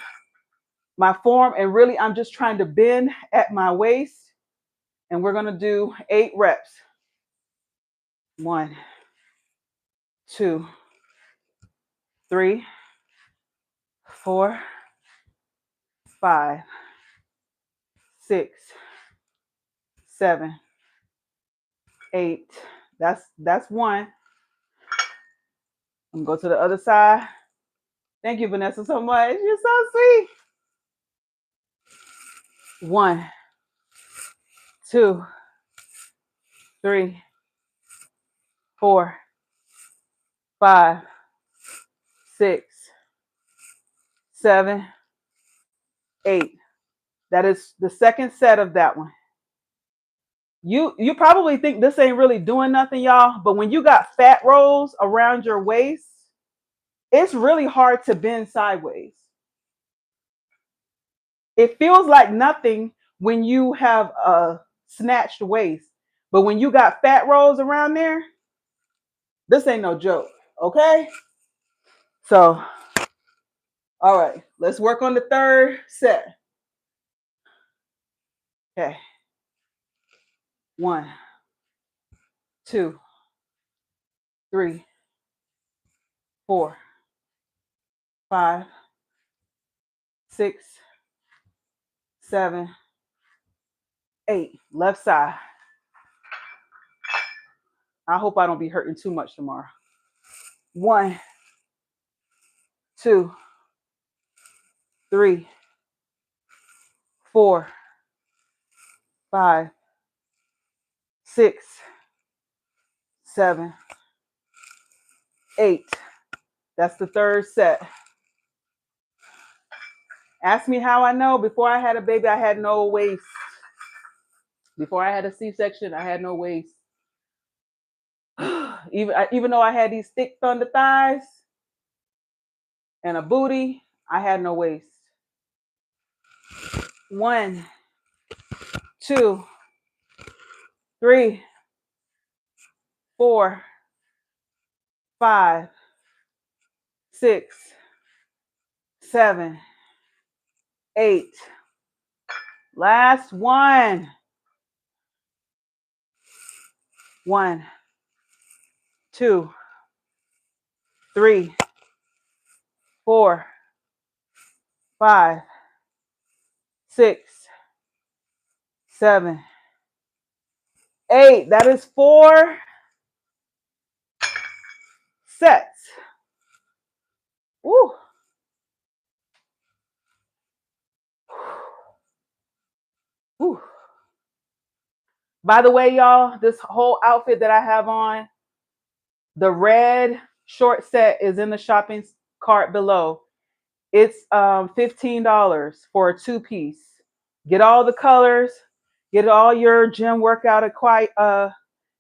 my form, and really I'm just trying to bend at my waist. And we're going to do 8 reps. 1, 2, 3, 4, 5, 6, 7, 8. That's 1. I'm going to go to the other side. Thank you, Vanessa, so much. You're so sweet. 1, 2, 3, 4, 5, 6, 7, 8. That is the second set of that one. You probably think this ain't really doing nothing, y'all, but when you got fat rolls around your waist, it's really hard to bend sideways. It feels like nothing when you have a snatched waist, but when you got fat rolls around there, this ain't no joke, okay? So, all right, let's work on the third set. Okay. 1, 2, 3, 4, 5, 6, 7, 8. Left side. I hope I don't be hurting too much tomorrow. 1, 2, 3, 4, 5, 6, 7, 8. That's the third set. Ask me how I know. Before I had a baby, I had no waist. Before I had a C-section, I had no waist. Even though I had these thick thunder thighs and a booty, I had no waist. 1, 2, 3, 4, 5, 6, 7, 8. Last one. 1, 2, 3, 4, 5, 6, 7, 8. That is 4 sets. Woo. Woo. By the way, y'all, this whole outfit that I have on, the red short set is in the shopping cart below. It's $15 for a 2-piece. Get all the colors, get all your gym workout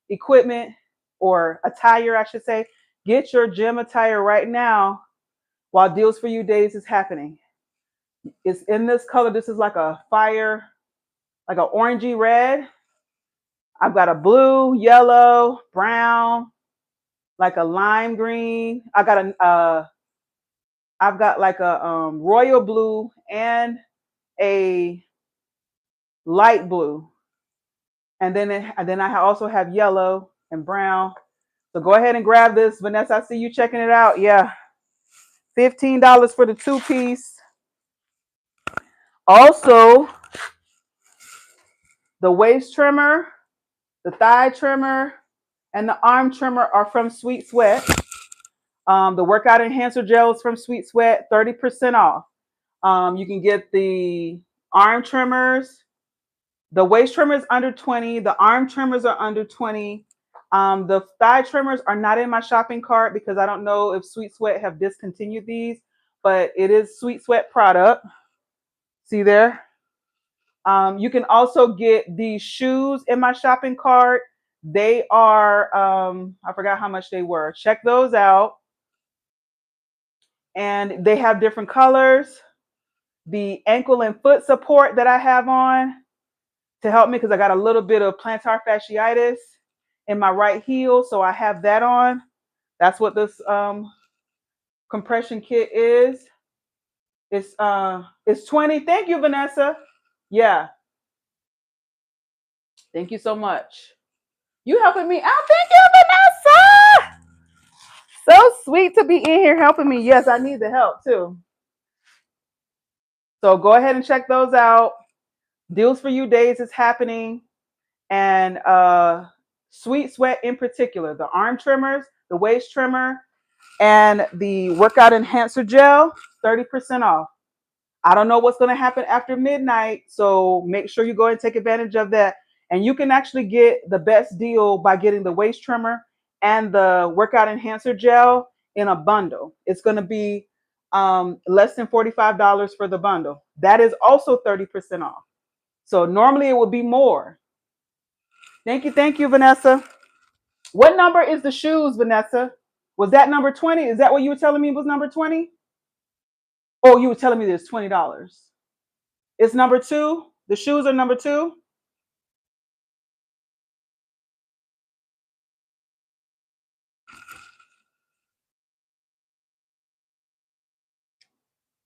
equipment or attire, I should say. Get your gym attire right now while Deals for You Days is happening. It's in this color. This is like a fire, like an orangey red. I've got a blue, yellow, brown, like a lime green. I've got like a royal blue and a light blue. And then I also have yellow and brown. So go ahead and grab this. Vanessa, I see you checking it out. Yeah. $15 for the 2-piece. Also, the waist trimmer, the thigh trimmer, and the arm trimmer are from Sweet Sweat. The workout enhancer gel is from Sweet Sweat, 30% off. You can get the arm trimmers. The waist trimmer is under 20. The arm trimmers are under 20. The thigh trimmers are not in my shopping cart because I don't know if Sweet Sweat have discontinued these, but it is Sweet Sweat product. See there? You can also get these shoes in my shopping cart. They are, I forgot how much they were. Check those out. And they have different colors. The ankle and foot support that I have on to help me because I got a little bit of plantar fasciitis in my right heel. So I have that on. That's what this compression kit is. It's 20. Thank you, Vanessa. Yeah. Thank you so much. You helping me out. Thank you, Vanessa. So sweet to be in here helping me. Yes, I need the help too. So go ahead and check those out. Deals for You Days is happening. And Sweet Sweat in particular, the arm trimmers, the waist trimmer, and the workout enhancer gel, 30% off. I don't know what's going to happen after midnight, so make sure you go and take advantage of that. And you can actually get the best deal by getting the waist trimmer and the workout enhancer gel in a bundle. It's going to be less than $45 for the bundle. That is also 30% off. So normally it would be more. Thank you, Vanessa. What number is the shoes, Vanessa? Was that number 20? Is that what you were telling me was number 20? Oh, you were telling me there's $20. It's number 2. The shoes are number 2.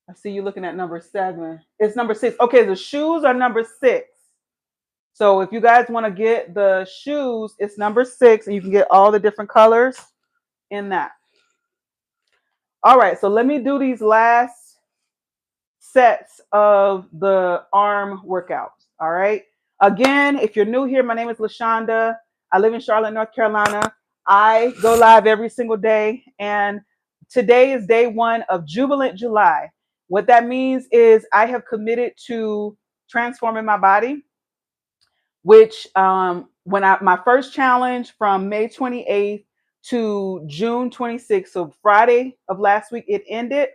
I see you looking at number 7. It's number 6. Okay, the shoes are number 6. So if you guys want to get the shoes, it's number 6, and you can get all the different colors in that. All right, so let me do these last sets of the arm workouts. All right. Again, if you're new here, my name is LaShonda. I live in Charlotte, North Carolina. I go live every single day, and today is day 1 of Jubilant July. What that means is I have committed to transforming my body, which my first challenge from May 28th to June 26th, so Friday of last week, it ended.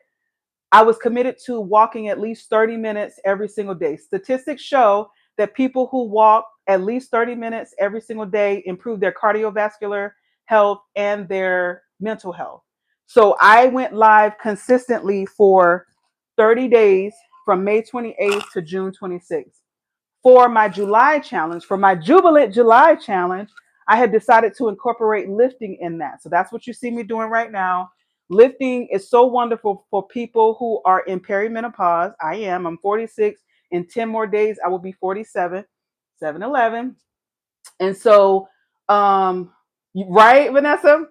I was committed to walking at least 30 minutes every single day. Statistics show that people who walk at least 30 minutes every single day improve their cardiovascular health and their mental health. So I went live consistently for 30 days from May 28th to June 26th. For my July challenge, for my Jubilant July challenge, I had decided to incorporate lifting in that. So that's what you see me doing right now. Lifting is so wonderful for people who are in perimenopause. I'm 46. In 10 more days, I will be 47, 7-11. And so, right, Vanessa?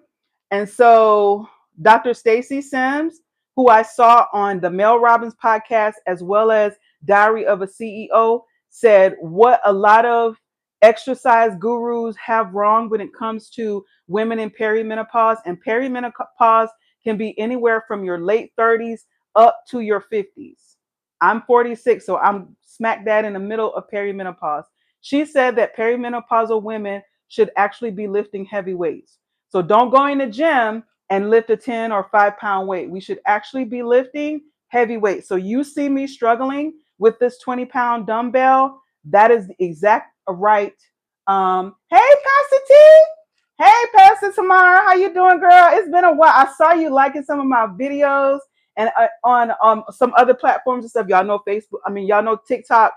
And so Dr. Stacy Sims, who I saw on the Mel Robbins podcast, as well as Diary of a CEO, said what a lot of exercise gurus have wrong when it comes to women in perimenopause. And perimenopause can be anywhere from your late 30s up to your 50s. I'm 46, so I'm smack dab in the middle of perimenopause. She said that perimenopausal women should actually be lifting heavy weights. So don't go in the gym and lift a 10 or 5-pound weight. We should actually be lifting heavy weights. So you see me struggling with this 20-pound dumbbell. That is the exact right. Hey, Pastor T. Hey, Pastor Tamara. How you doing, girl? It's been a while. I saw you liking some of my videos and on some other platforms and stuff. Y'all know Facebook. Y'all know TikTok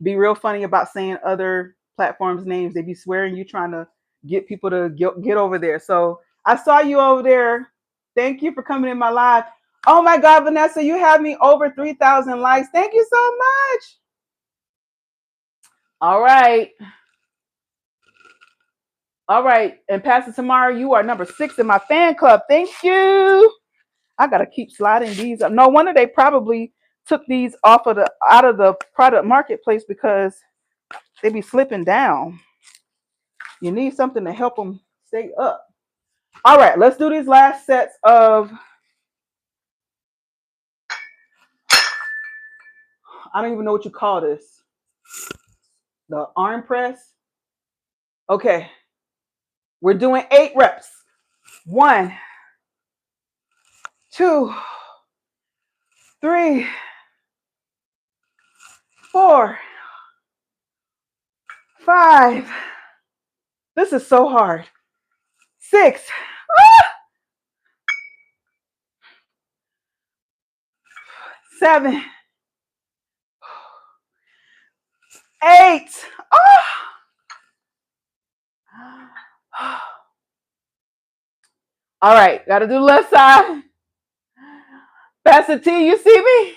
be real funny about saying other platforms' names. They be swearing you trying to get people to get over there. So I saw you over there. Thank you for coming in my live. Oh my God, Vanessa, you have me over 3,000 likes. Thank you so much. All right. All right. And Pastor Tamara, you are number 6 in my fan club. Thank you. I gotta keep sliding these up. No wonder they probably took these out of the product marketplace because they be slipping down. You need something to help them stay up. All right, let's do these last sets of, I don't even know what you call this. The arm press. Okay. We're doing 8 reps. 1, 2, 3, 4, 5. This is so hard. 6. 7. 8. All right, gotta do the left side. Pastor T, you see me?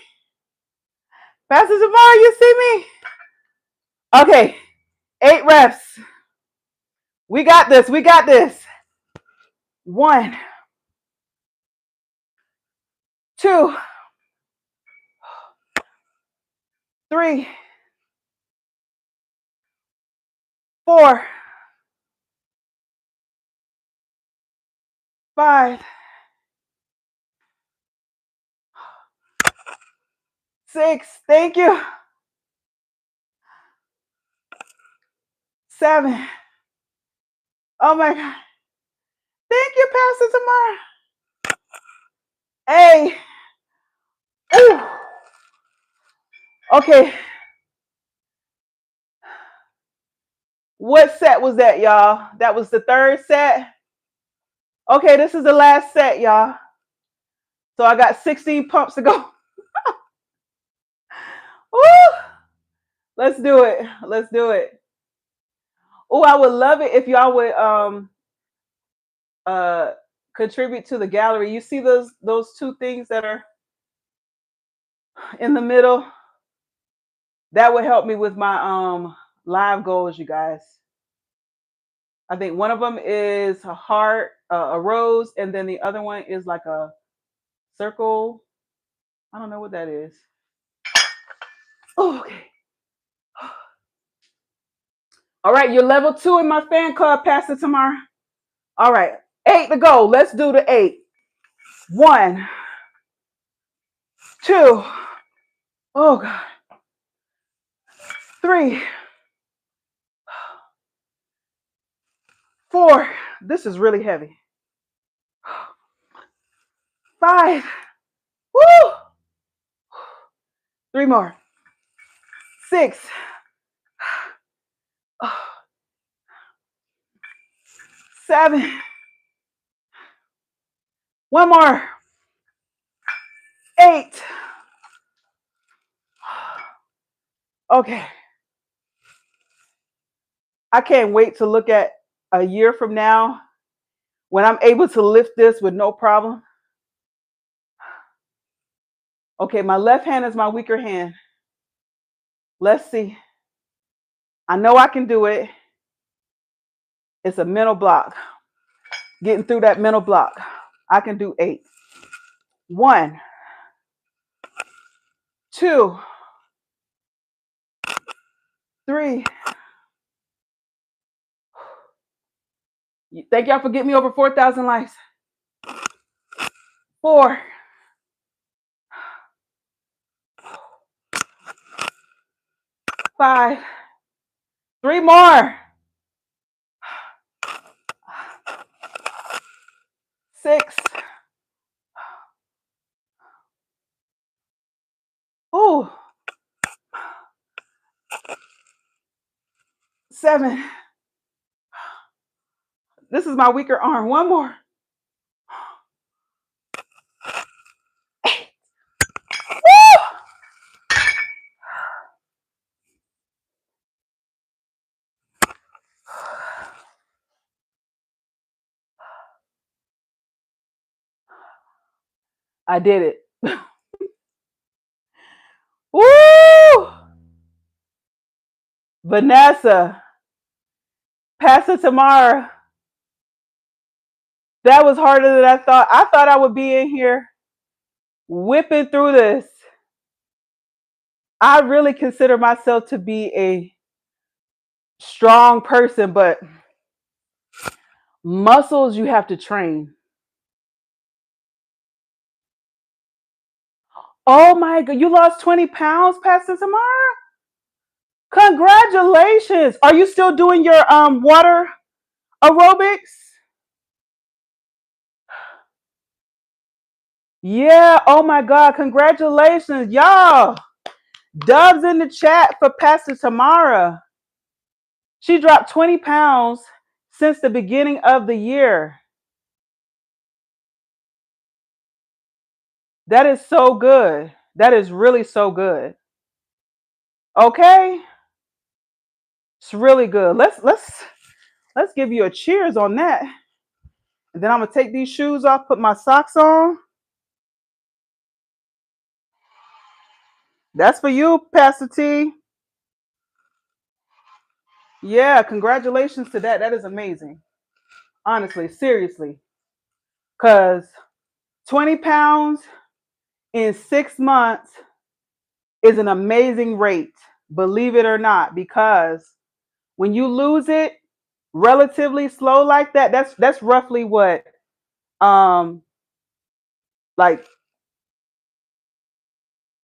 Pastor Tamara, you see me? Okay, 8 reps. We got this. We got this. 1, 2, 3, 4, 5, 6. Thank you. 7. Oh my God. Thank you, Pastor Tamara. Hey. Ooh. Okay. What set was that, y'all? That was the third set. Okay, this is the last set, y'all. So I got 16 pumps to go. Woo! Let's do it. Let's do it. Oh, I would love it if y'all would uh contribute to the gallery. You see those two things that are in the middle? That would help me with my live goals, you guys. I think one of them is a heart, a rose, and then the other one is like a circle. I don't know what that is. Oh, okay. All right, you're level 2 in my fan club, Pastor Tamara. All right, 8 to go. Let's do the 8. 1, 2. Oh God. 3, 4. This is really heavy. 5. Woo! 3 more. 6. 7. One more. 8. Okay. I can't wait to look at a year from now when I'm able to lift this with no problem. Okay, my left hand is my weaker hand. Let's see. I know I can do it. It's a mental block. Getting through that mental block. I can do 8. 1, 2, 3. Thank y'all for getting me over 4,000 likes. 4. 5. 3 more. 6. Ooh. 7. This is my weaker arm. 1 more. 8. Woo! I did it. Woo! Vanessa, Pastor Tamara, that was harder than I thought. I thought I would be in here whipping through this. I really consider myself to be a strong person, but muscles you have to train. Oh my God, you lost 20 pounds, Pastor Tamara? Congratulations. Are you still doing your water aerobics? Yeah, oh my God, congratulations. Y'all, dubs in the chat for Pastor Tamara. She dropped 20 pounds since the beginning of the year. That is so good. That is really so good. Okay? It's really good. Let's give you a cheers on that. And then I'm gonna take these shoes off, put my socks on. That's for you, Pastor T. Yeah, congratulations to that. That is amazing. Honestly, seriously. Because 20 pounds in 6 months is an amazing rate, believe it or not, because when you lose it relatively slow like that, that's roughly what like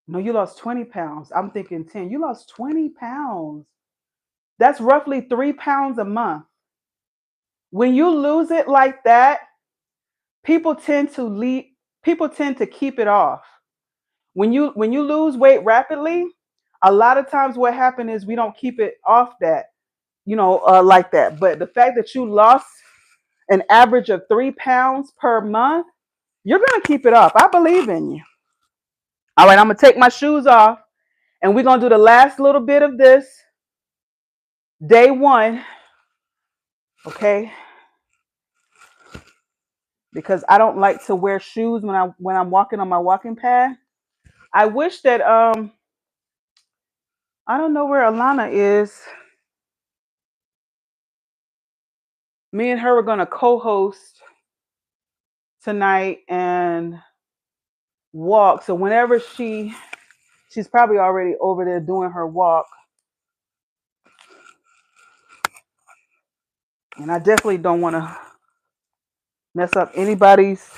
no, you lost 20 pounds. I'm thinking 10. You lost 20 pounds. That's roughly 3 pounds a month. When you lose it like that, people tend to leave. people tend to keep it off. When you lose weight rapidly, a lot of times what happens is we don't keep it off that, like that. But the fact that you lost an average of 3 pounds per month, you're gonna keep it off. I believe in you. All right, I'm gonna take my shoes off, and we're gonna do the last little bit of this. Day one, okay? Because I don't like to wear shoes when I'm walking on my walking pad. I wish that I don't know where Alana is. Me and her were gonna co-host tonight and walk. So whenever she's probably already over there doing her walk. And I definitely don't want to mess up anybody's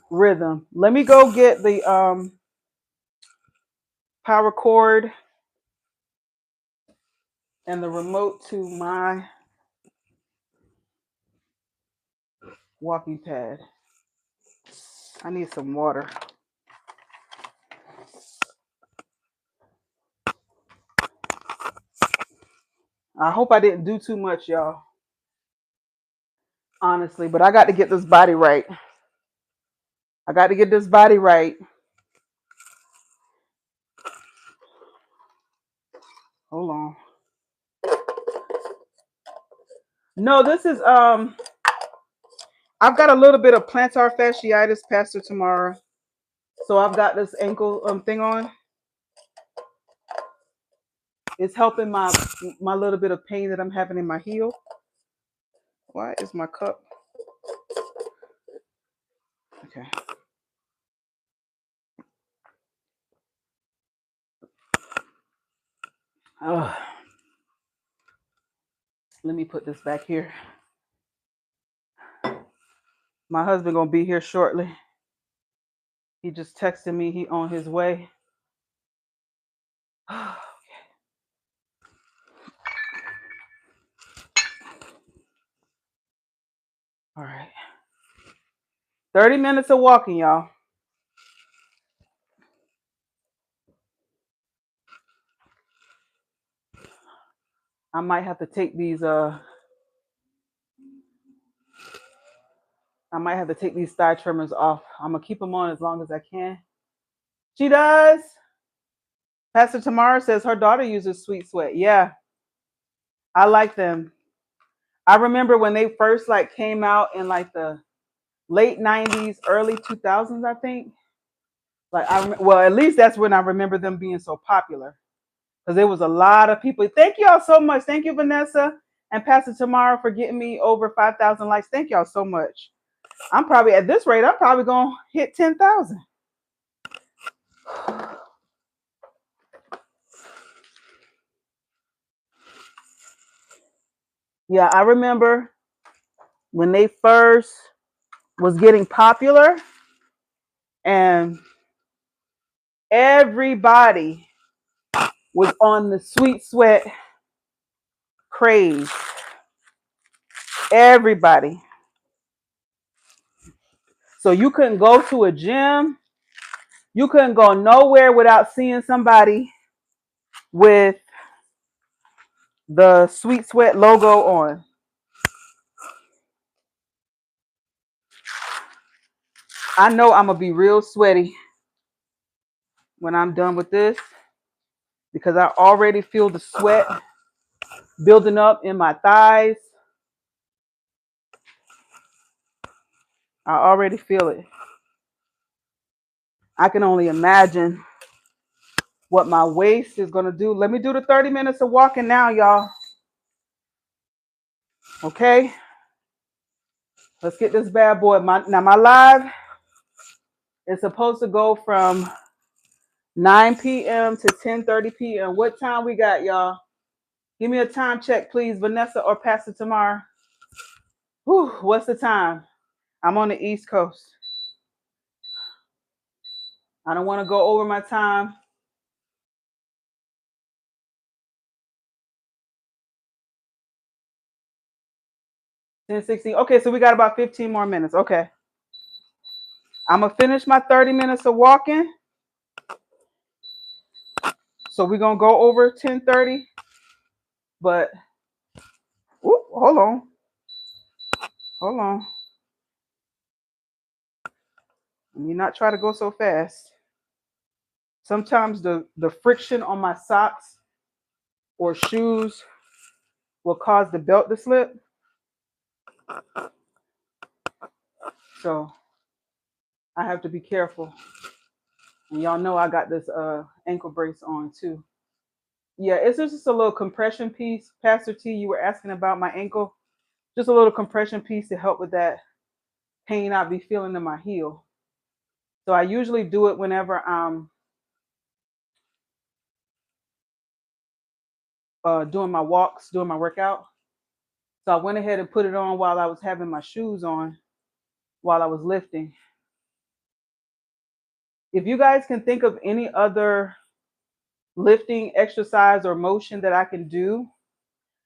rhythm. Let me go get the power cord and the remote to my walking pad. I need some water. I hope I didn't do too much, y'all. Honestly, but I got to get this body right. I got to get this body right. Hold on. No, this is I've got a little bit of plantar fasciitis, Pastor Tamara. So I've got this ankle thing on. It's helping my little bit of pain that I'm having in my heel. Why is my cup? Okay. Oh, let me put this back here. My husband gonna be here shortly. He just texted me he on his way. Okay. All right. 30 minutes of walking, y'all. I might have to take these thigh trimmers off. I'm gonna keep them on as long as I can. She does. Pastor Tamara says her daughter uses Sweet Sweat. Yeah, I like them. I remember when they first came out in the late 90s, early 2000s, I think. Well, at least that's when I remember them being so popular. Because there was a lot of people. Thank y'all so much. Thank you, Vanessa and Pastor Tamara, for getting me over 5,000 likes. Thank y'all so much. I'm probably, at this rate, I'm probably going to hit 10,000. Yeah, I remember when they first was getting popular and everybody was on the Sweet Sweat craze. Everybody. So you couldn't go to a gym. You couldn't go nowhere without seeing somebody with the Sweet Sweat logo on. I know I'm going to be real sweaty when I'm done with this because I already feel the sweat building up in my thighs. I already feel it. I can only imagine what my waist is going to do. Let me do the 30 minutes of walking now, y'all. Okay? Let's get this bad boy. Now, my live is supposed to go from 9 p.m. to 10:30 p.m. What time we got, y'all? Give me a time check, please, Vanessa or Pastor Tamara. Whew, what's the time? I'm on the East Coast. I don't want to go over my time. 10:16. Okay, so we got about 15 more minutes. Okay. I'm going to finish my 30 minutes of walking. So we're going to go over 10:30. But, hold on. Hold on. Let me not try to go so fast. Sometimes the friction on my socks or shoes will cause the belt to slip. So I have to be careful. And y'all know I got this ankle brace on too. Yeah, it's just a little compression piece. Pastor T, you were asking about my ankle. Just a little compression piece to help with that pain I be feeling in my heel. So I usually do it whenever I'm doing my walks, doing my workout. So I went ahead and put it on while I was having my shoes on, while I was lifting. If you guys can think of any other lifting exercise or motion that I can do,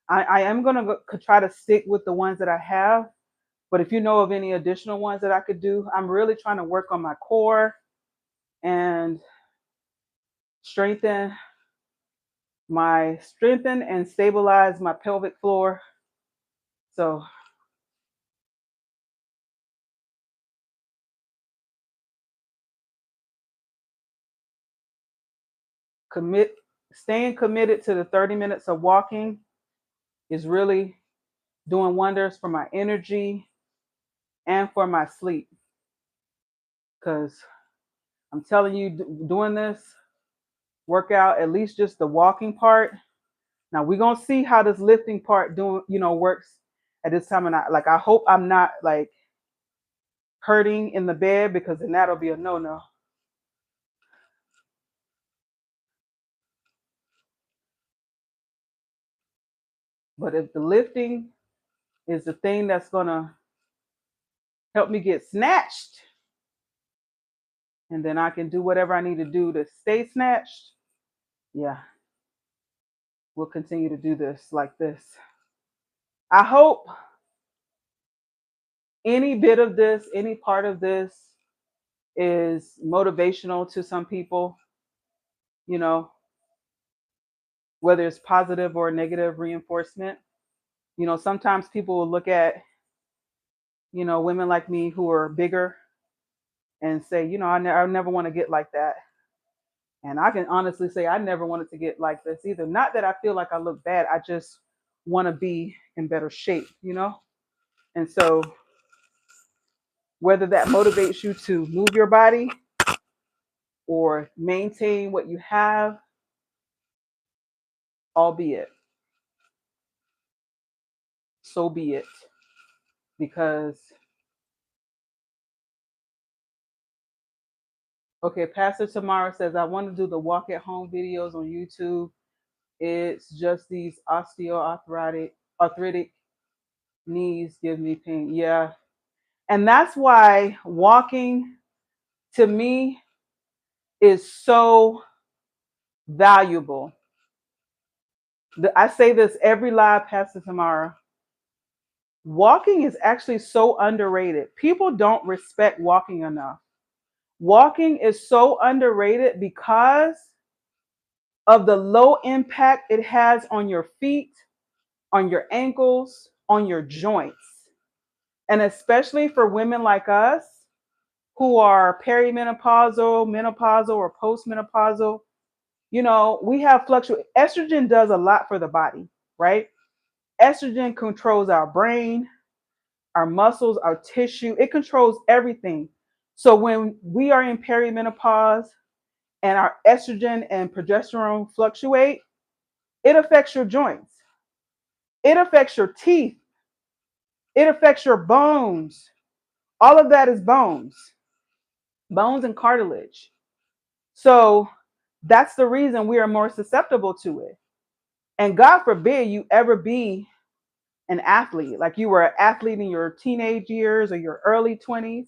I am going to try to stick with the ones that I have. But if you know of any additional ones that I could do, I'm really trying to work on my core and strengthen and stabilize my pelvic floor. So staying committed to the 30 minutes of walking is really doing wonders for my energy and for my sleep. Because I'm telling you, doing this workout, at least just the walking part. Now we're gonna see how this lifting part works at this time. And I hope I'm not like hurting in the bed, because then that'll be a no-no. But if the lifting is the thing that's gonna help me get snatched, and then I can do whatever I need to do to stay snatched, yeah, we'll continue to do this like this. I hope any bit of this, any part of this is motivational to some people, whether it's positive or negative reinforcement. Sometimes people will look at, women like me who are bigger and say, I never want to get like that. And I can honestly say I never wanted to get like this either. Not that I feel like I look bad. I just want to be in better shape, And so whether that motivates you to move your body or maintain what you have, albeit, so be it. Because, okay, Pastor Tamara says, I want to do the walk at home videos on YouTube. It's just these arthritic knees give me pain. Yeah. And that's why walking to me is so valuable. I say this every live, Pastor Tamara. Walking is actually so underrated. People don't respect walking enough. Walking is so underrated because of the low impact it has on your feet, on your ankles, on your joints. And especially for women like us who are perimenopausal, menopausal, or postmenopausal, we have fluctuation. Estrogen does a lot for the body, right? Estrogen controls our brain, our muscles, our tissue. It controls everything. So when we are in perimenopause and our estrogen and progesterone fluctuate, it affects your joints. It affects your teeth. It affects your bones. All of that is bones and cartilage. So that's the reason we are more susceptible to it. And God forbid you ever be an athlete, like you were an athlete in your teenage years or your early 20s.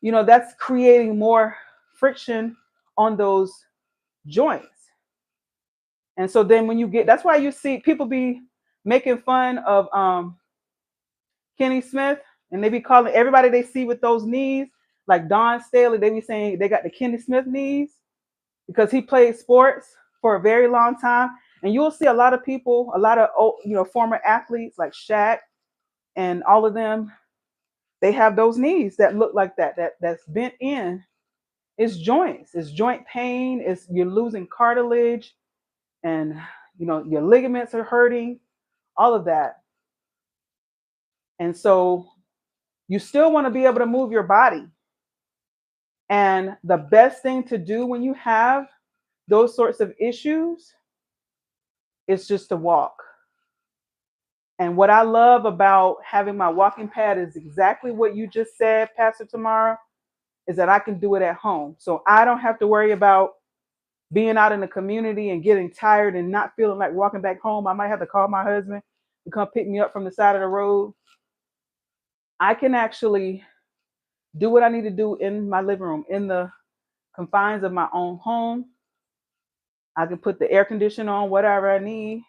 That's creating more friction on those joints. And so then when that's why you see people be making fun of Kenny Smith, and they be calling everybody they see with those knees. Like Don Staley, they be saying they got the Kenny Smith knees because he played sports for a very long time. And you'll see a lot of people, a lot of former athletes like Shaq and all of them. They have those knees that look like that. That's bent in. It's joints. It's joint pain. It's you're losing cartilage, and your ligaments are hurting. All of that. And so you still want to be able to move your body. And the best thing to do when you have those sorts of issues is just to walk. And what I love about having my walking pad is exactly what you just said, Pastor Tamara, is that I can do it at home. So I don't have to worry about being out in the community and getting tired and not feeling like walking back home. I might have to call my husband to come pick me up from the side of the road. I can actually do what I need to do in my living room, in the confines of my own home. I can put the air conditioner on, whatever I need.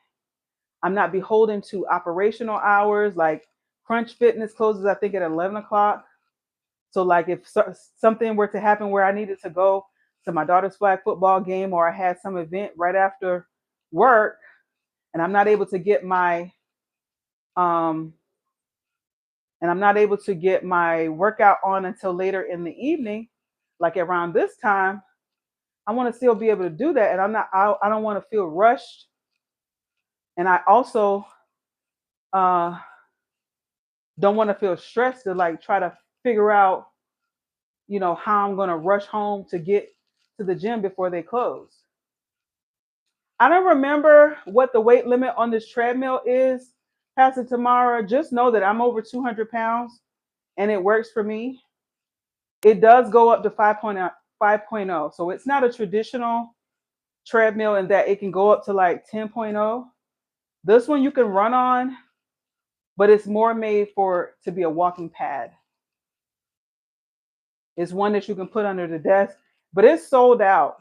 I'm not beholden to operational hours. Like Crunch Fitness closes, I think, at 11 o'clock. So like if something were to happen where I needed to go to my daughter's flag football game, or I had some event right after work and I'm not able to get my workout on until later in the evening, like around this time, I want to still be able to do that. And I don't want to feel rushed. And I also don't want to feel stressed to like try to figure out, how I'm going to rush home to get to the gym before they close. I don't remember what the weight limit on this treadmill is, Pastor Tamara. Just know that I'm over 200 pounds and it works for me. It does go up to 5.0. So it's not a traditional treadmill in that it can go up to like 10.0. This one you can run on, but it's more made to be a walking pad. It's one that you can put under the desk, but it's sold out.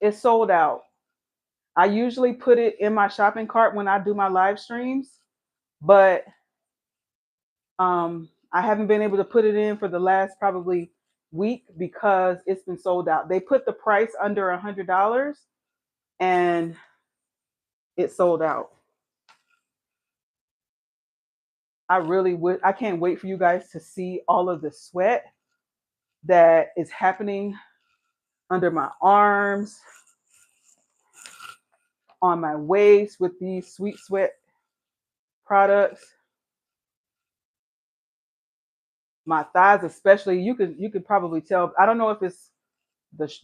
It's sold out. I usually put it in my shopping cart when I do my live streams, but I haven't been able to put it in for the last probably week because it's been sold out. They put the price under $100 and it sold out. I can't wait for you guys to see all of the sweat that is happening under my arms, on my waist with these Sweet Sweat products. My thighs especially, you could probably tell. I don't know if it's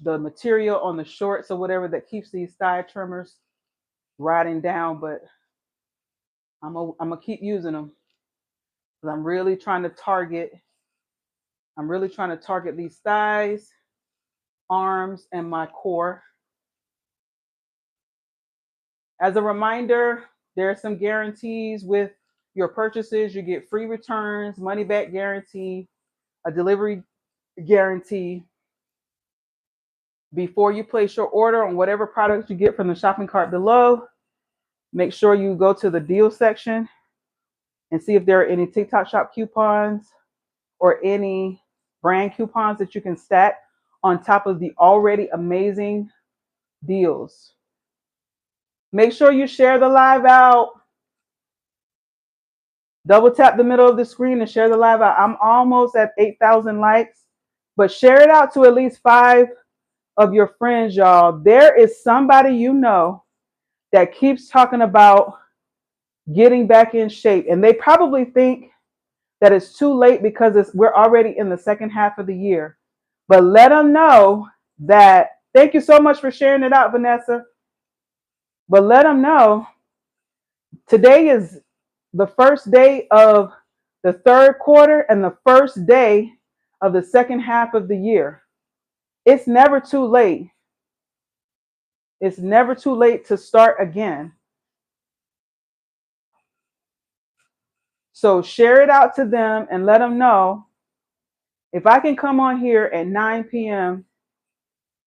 the material on the shorts or whatever that keeps these thigh tremors riding down, but I'm gonna keep using them because I'm really trying to target these thighs, arms, and my core. As a reminder, there are some guarantees with your purchases. You get free returns, money back guarantee, a delivery guarantee. Before you place your order on whatever products you get from the shopping cart below, make sure you go to the deal section and see if there are any TikTok shop coupons or any brand coupons that you can stack on top of the already amazing deals. Make sure you share the live out. Double tap the middle of the screen and share the live out. I'm almost at 8,000 likes, but share it out to at least 5 of your friends, y'all. There is somebody that keeps talking about getting back in shape, and they probably think that it's too late because we're already in the second half of the year. But let them know that, thank you so much for sharing it out, Vanessa. But let them know today is the first day of the third quarter and the first day of the second half of the year. It's never too late. It's never too late to start again. So share it out to them and let them know, if I can come on here at 9 p.m.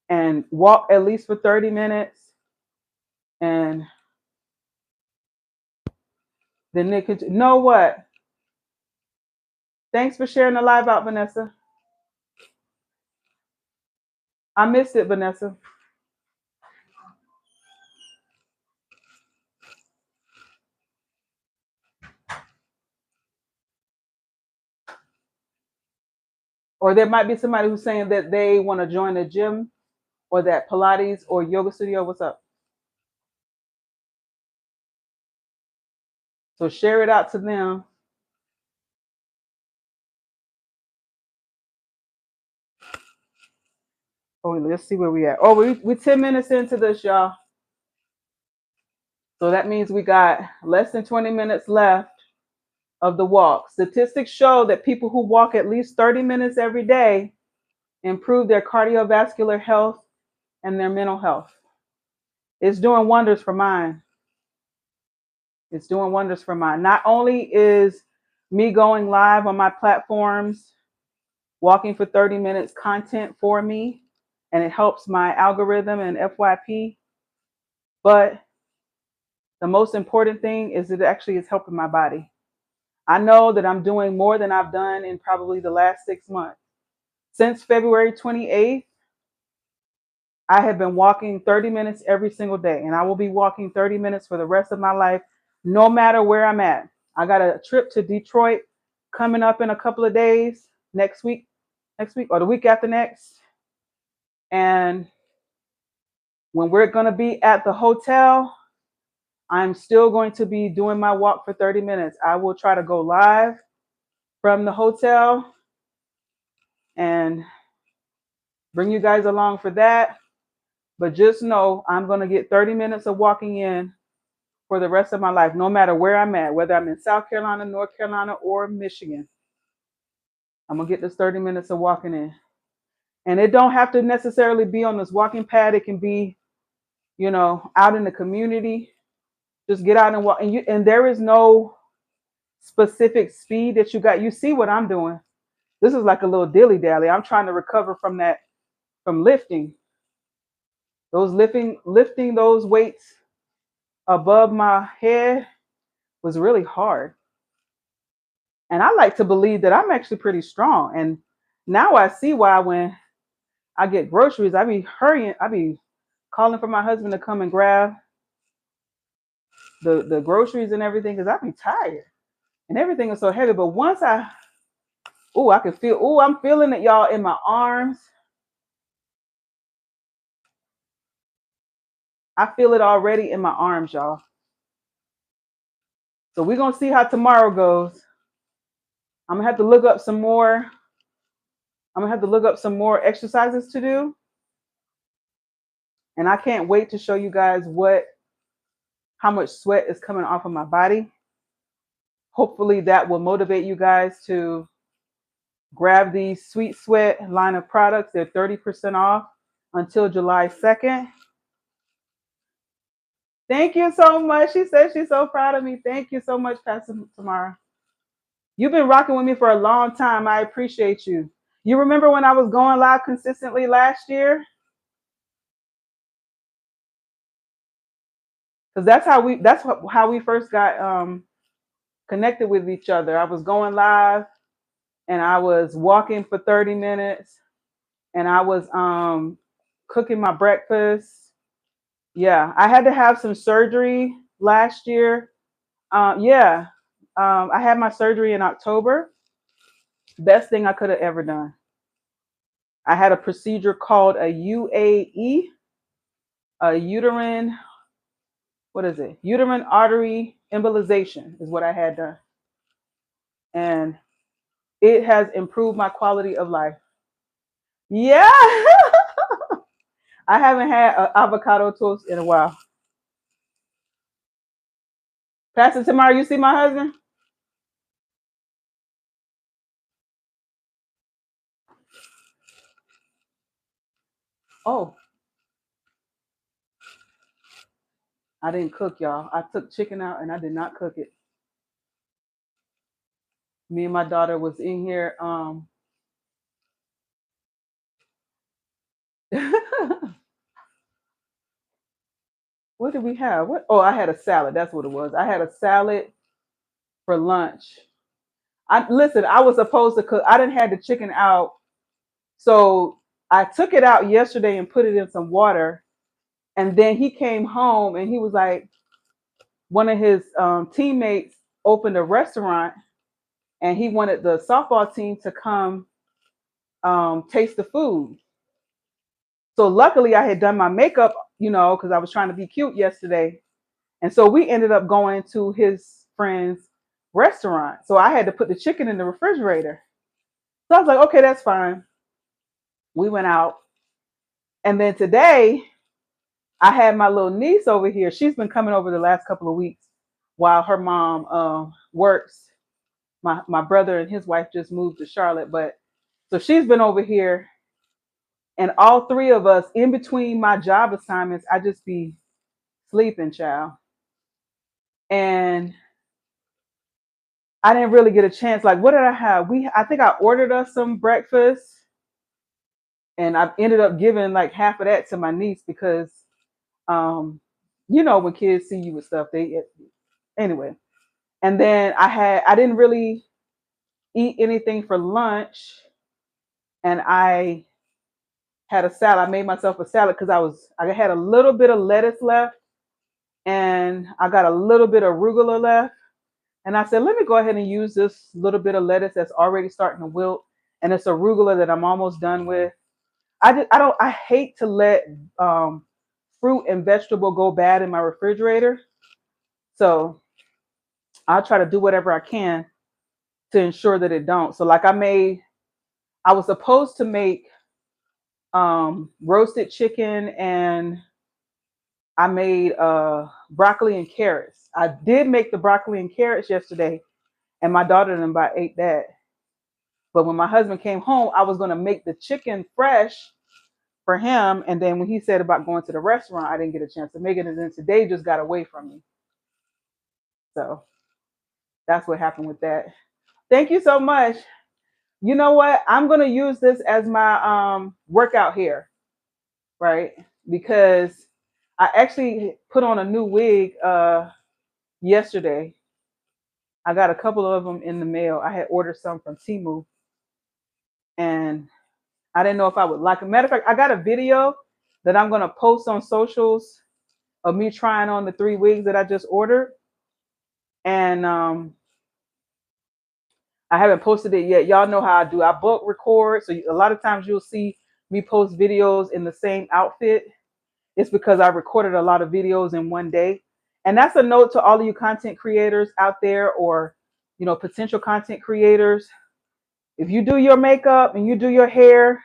and walk at least for 30 minutes, and then they could know what? Thanks for sharing the live out, Vanessa. I missed it, Vanessa. Or there might be somebody who's saying that they want to join the gym or that Pilates or yoga studio. What's up? So share it out to them. Oh, let's see where we at. Oh, we're 10 minutes into this, y'all. So that means we got less than 20 minutes left of the walk. Statistics show that people who walk at least 30 minutes every day improve their cardiovascular health and their mental health. It's doing wonders for mine. It's doing wonders for mine. Not only is me going live on my platforms, walking for 30 minutes content for me, and it helps my algorithm and FYP, but the most important thing is it actually is helping my body. I know that I'm doing more than I've done in probably the last 6 months. Since February 28th, I have been walking 30 minutes every single day, and I will be walking 30 minutes for the rest of my life, no matter where I'm at. I got a trip to Detroit coming up in a couple of days, next week or the week after next. And when we're going to be at the hotel, I'm still going to be doing my walk for 30 minutes. I will try to go live from the hotel and bring you guys along for that. But just know I'm going to get 30 minutes of walking in for the rest of my life, no matter where I'm at, whether I'm in South Carolina, North Carolina, or Michigan. I'm going to get this 30 minutes of walking in. And it don't have to necessarily be on this walking pad. It can be, out in the community. Just get out and walk. And there is no specific speed that you got. You see what I'm doing. This is like a little dilly dally. I'm trying to recover from lifting. Lifting those weights above my head was really hard. And I like to believe that I'm actually pretty strong. And now I see why when I get groceries, I be hurrying, I be calling for my husband to come and grab the groceries and everything because I be tired and everything is so heavy. But once I can feel, I'm feeling it, y'all, in my arms. I feel it already in my arms, y'all. So we're going to see how tomorrow goes. I'm going to have to look up some more. I'm going to have to look up some more exercises to do. And I can't wait to show you guys how much sweat is coming off of my body. Hopefully that will motivate you guys to grab the Sweet Sweat line of products. They're 30% off until July 2nd. Thank you so much. She says she's so proud of me. Thank you so much, Pastor Tamara. You've been rocking with me for a long time. I appreciate you. You remember when I was going live consistently last year? Because that's how we first got connected with each other. I was going live and I was walking for 30 minutes and I was cooking my breakfast. Yeah, I had to have some surgery last year. I had my surgery in October. Best thing I could have ever done. I had a procedure called a UAE, a uterine, what is it? Uterine artery embolization is what I had done. And it has improved my quality of life. Yeah. I haven't had an avocado toast in a while. Pastor Tamara, you see my husband? Oh, I didn't cook, y'all. I took chicken out and I did not cook it. Me and my daughter was in here. What did we have? What? Oh, I had a salad. That's what it was. I had a salad for lunch. Listen, I was supposed to cook. I didn't have the chicken out. So I took it out yesterday and put it in some water. And then he came home and he was like, one of his teammates opened a restaurant and he wanted the softball team to come taste the food. So luckily I had done my makeup, because I was trying to be cute yesterday. And so we ended up going to his friend's restaurant. So I had to put the chicken in the refrigerator. So I was like, okay, that's fine. We went out. And then today I had my little niece over here. She's been coming over the last couple of weeks while her mom works. My brother and his wife just moved to Charlotte, but so she's been over here, and all three of us in between my job assignments, I just be sleeping, child. And I didn't really get a chance. Like, what did I have? I think I ordered us some breakfast, and I ended up giving like half of that to my niece because, um, when kids see you with stuff, anyway. And then I didn't really eat anything for lunch, and I had a salad. I made myself a salad because I had a little bit of lettuce left, and I got a little bit of arugula left. And I said, let me go ahead and use this little bit of lettuce that's already starting to wilt, and it's arugula that I'm almost done with. I hate to let fruit and vegetable go bad in my refrigerator, so I'll try to do whatever I can to ensure that it don't. So like I was supposed to make roasted chicken, and I made broccoli and carrots. I did make the broccoli and carrots yesterday, and my daughter and about ate that. But when my husband came home, I was going to make the chicken fresh for him. And then when he said about going to the restaurant, I didn't get a chance to make it. And then today just got away from me. So that's what happened with that. Thank you so much. You know what? I'm going to use this as my workout hair, right? Because I actually put on a new wig yesterday. I got a couple of them in the mail. I had ordered some from Temu, and I didn't know if I would like it. Matter of fact, I got a video that I'm going to post on socials of me trying on the 3 wigs that I just ordered. And I haven't posted it yet. Y'all know how I do. I bulk record. So a lot of times you'll see me post videos in the same outfit. It's because I recorded a lot of videos in one day. And that's a note to all of you content creators out there, or, potential content creators. If you do your makeup and you do your hair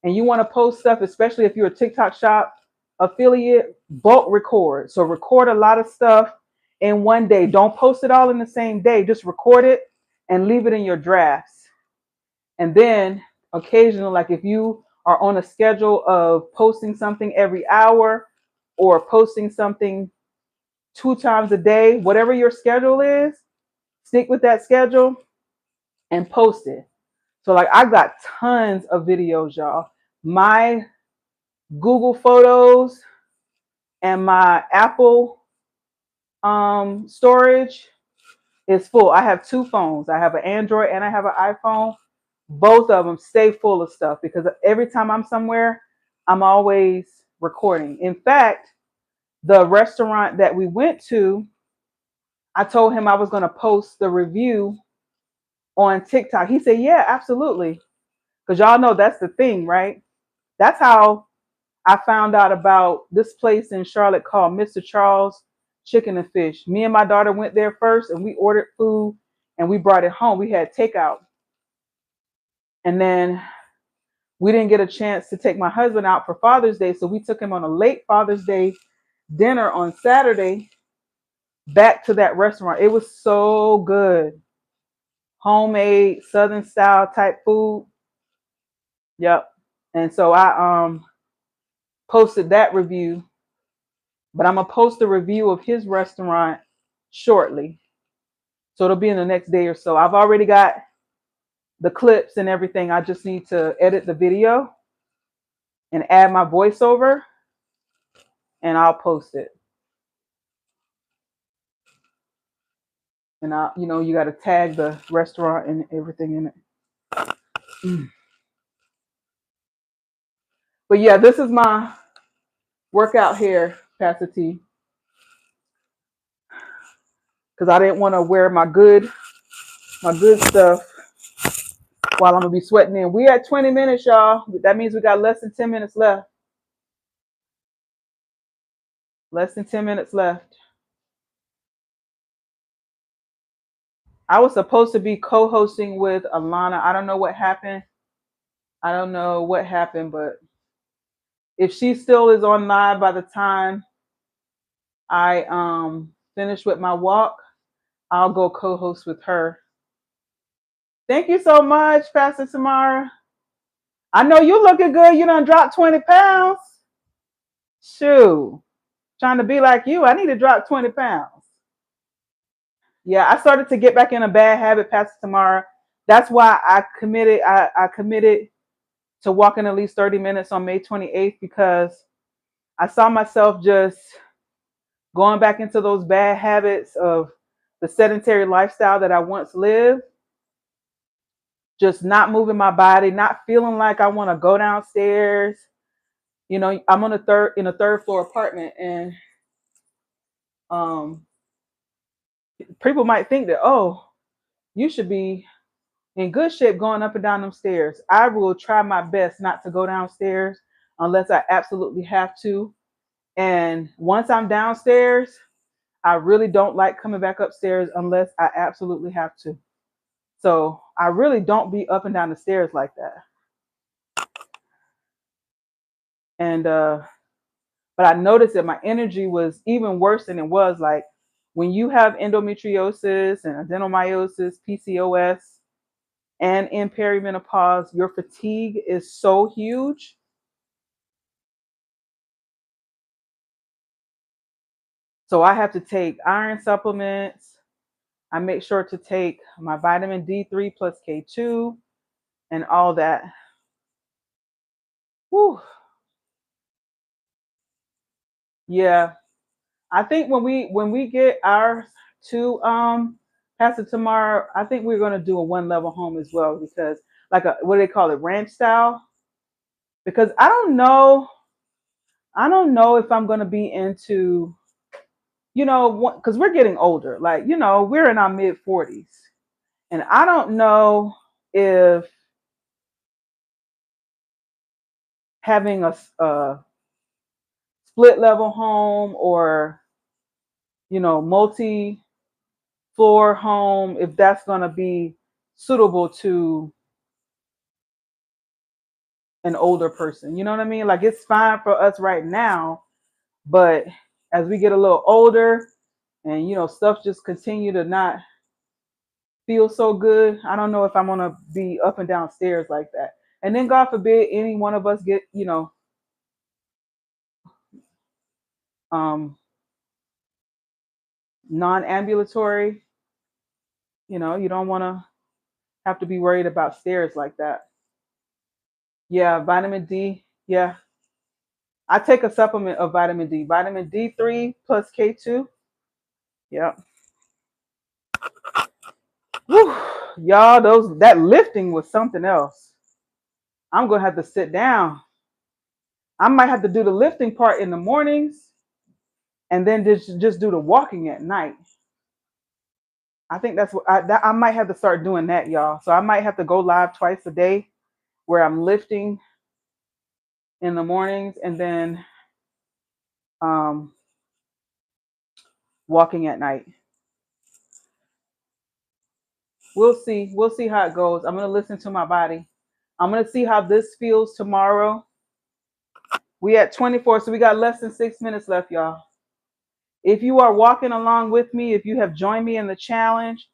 and you want to post stuff, especially if you're a TikTok shop affiliate, bulk record. So record a lot of stuff in one day. Don't post it all in the same day. Just record it and leave it in your drafts. And then occasionally, like if you are on a schedule of posting something every hour or posting something 2 times a day, whatever your schedule is, stick with that schedule and post it. So like I got tons of videos, y'all. My Google Photos and my Apple storage is full. I have 2 phones. I have an Android and I have an iPhone. Both of them stay full of stuff because every time I'm somewhere, I'm always recording. In fact, the restaurant that we went to, I told him I was going to post the review on TikTok. He said, yeah, absolutely. Because y'all know that's the thing, right? That's how I found out about this place in Charlotte called Mr. Charles Chicken and Fish. Me and my daughter went there first and we ordered food and we brought it home. We had takeout. And then we didn't get a chance to take my husband out for Father's Day. So we took him on a late Father's Day dinner on Saturday back to that restaurant. It was so good. Homemade Southern style type food. Yep. And so I posted that review, but I'm gonna post a review of his restaurant shortly. So it'll be in the next day or so. I've already got the clips and everything. I just need to edit the video and add my voiceover and I'll post it. And you got to tag the restaurant and everything in it. Mm. But yeah, this is my workout here, Pastor T, because I didn't want to wear my good stuff while I'm gonna be sweating in. We at 20 minutes, y'all. That means we got less than 10 minutes left. Less than 10 minutes left. I was supposed to be co-hosting with Alana. I don't know what happened. But if she still is on live by the time I finish with my walk, I'll go co-host with her. Thank you so much, Pastor Tamara. I know you looking good. You done dropped 20 pounds. Shoot. Trying to be like you. I need to drop 20 pounds. Yeah, I started to get back in a bad habit, Pastor Tamara. That's why I committed to walking at least 30 minutes on May 28th, because I saw myself just going back into those bad habits of the sedentary lifestyle that I once lived, just not moving my body, not feeling like I want to go downstairs. I'm on a third floor apartment, and um, people might think that, oh, you should be in good shape going up and down them stairs. I will try my best not to go downstairs unless I absolutely have to. And once I'm downstairs, I really don't like coming back upstairs unless I absolutely have to. So I really don't be up and down the stairs like that. And but I noticed that my energy was even worse than it was. Like when you have endometriosis and adenomyosis, PCOS, and in perimenopause, your fatigue is so huge. So I have to take iron supplements. I make sure to take my vitamin D3 plus K2 and all that. Whew. Yeah. I think when we get ours to Pastor Tamara, I think we're gonna do a one level home as well, because like a, what do they call it, ranch style? Because I don't know if I'm gonna be into, because we're getting older. Like, we're in our mid 40s, and I don't know if having a split level home or multi floor home, if that's gonna be suitable to an older person. You know what I mean? Like, it's fine for us right now, but as we get a little older and stuff just continue to not feel so good, I don't know if I'm gonna be up and down stairs like that. And then God forbid any one of us get um non-ambulatory. You don't want to have to be worried about stairs like that. Yeah, vitamin D. Yeah, I take a supplement of vitamin D, vitamin D3 plus K2. Yeah. Whew. Y'all, that lifting was something else. I'm gonna have to sit down. I might have to do the lifting part in the mornings and then just do the walking at night. I think that's what I might have to start doing that, y'all. So I might have to go live twice a day where I'm lifting in the mornings and then um, walking at night. We'll see. We'll see how it goes. I'm gonna listen to my body. I'm gonna see how this feels tomorrow. We at 24, so we got less than 6 minutes left, y'all. If you are walking along with me, if you have joined me in the challenge,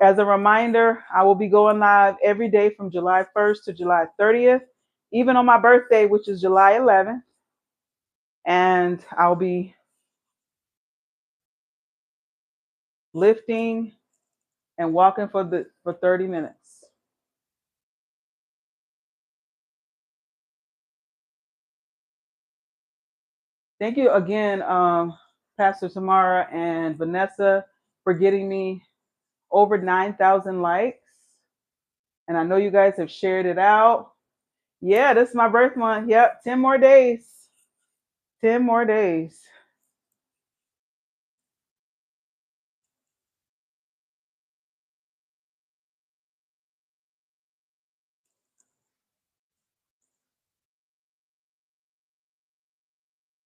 as a reminder, I will be going live every day from July 1st to July 30th, even on my birthday, which is July 11th. And I'll be lifting and walking for 30 minutes. Thank you again, Pastor Tamara and Vanessa, for getting me over 9,000 likes. And I know you guys have shared it out. Yeah, this is my birth month. Yep, 10 more days. 10 more days.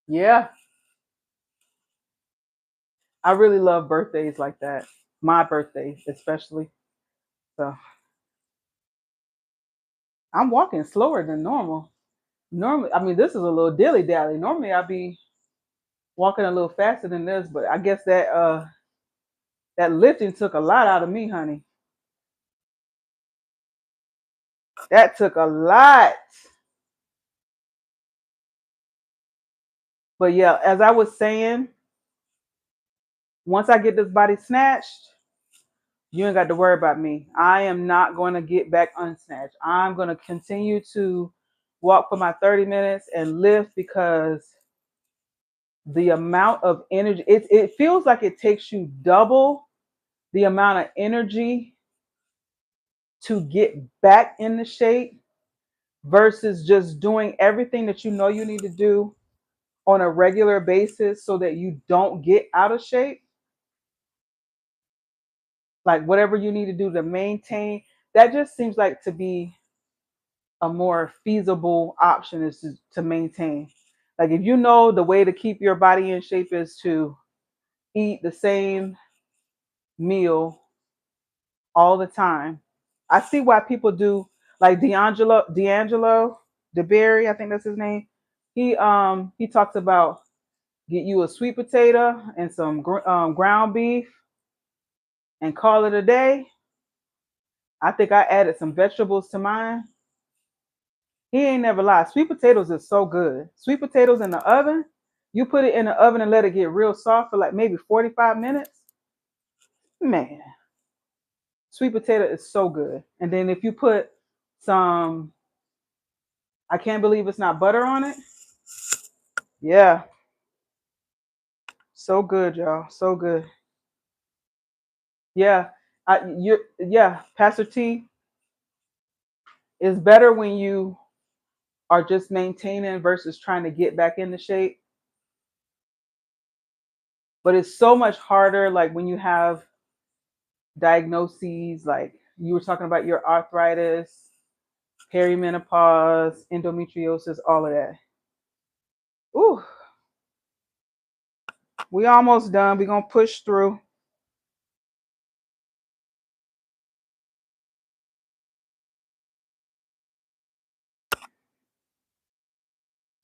Yeah, I really love birthdays like that. My birthday, especially. So I'm walking slower than normal. Normally, I mean, this is a little dilly dally. Normally, I'd be walking a little faster than this, but I guess that lifting took a lot out of me, honey. That took a lot. But yeah, as I was saying, once I get this body snatched, you ain't got to worry about me. I am not going to get back unsnatched. I'm going to continue to walk for my 30 minutes and lift because the amount of energy, it feels like it takes you double the amount of energy to get back in the shape versus just doing everything that you know you need to do on a regular basis so that you don't get out of shape. Like whatever you need to do to maintain, that just seems like to be a more feasible option is to maintain. Like if you know the way to keep your body in shape is to eat the same meal all the time. I see why people do like D'Angelo DeBerry, I think that's his name. He talks about get you a sweet potato and some ground beef and call it a day. I think I added some vegetables to mine. He ain't never lied. Sweet potatoes is so good. Sweet potatoes in the oven, you put it in the oven and let it get real soft for like maybe 45 minutes. Man, sweet potato is so good. And then if you put some, I can't believe it's not butter on it. Yeah, so good, y'all. So good. Yeah, yeah, Pastor T, is better when you are just maintaining versus trying to get back into shape. But it's so much harder like when you have diagnoses like you were talking about your arthritis, perimenopause, endometriosis, all of that. Ooh, we almost done. We're gonna push through.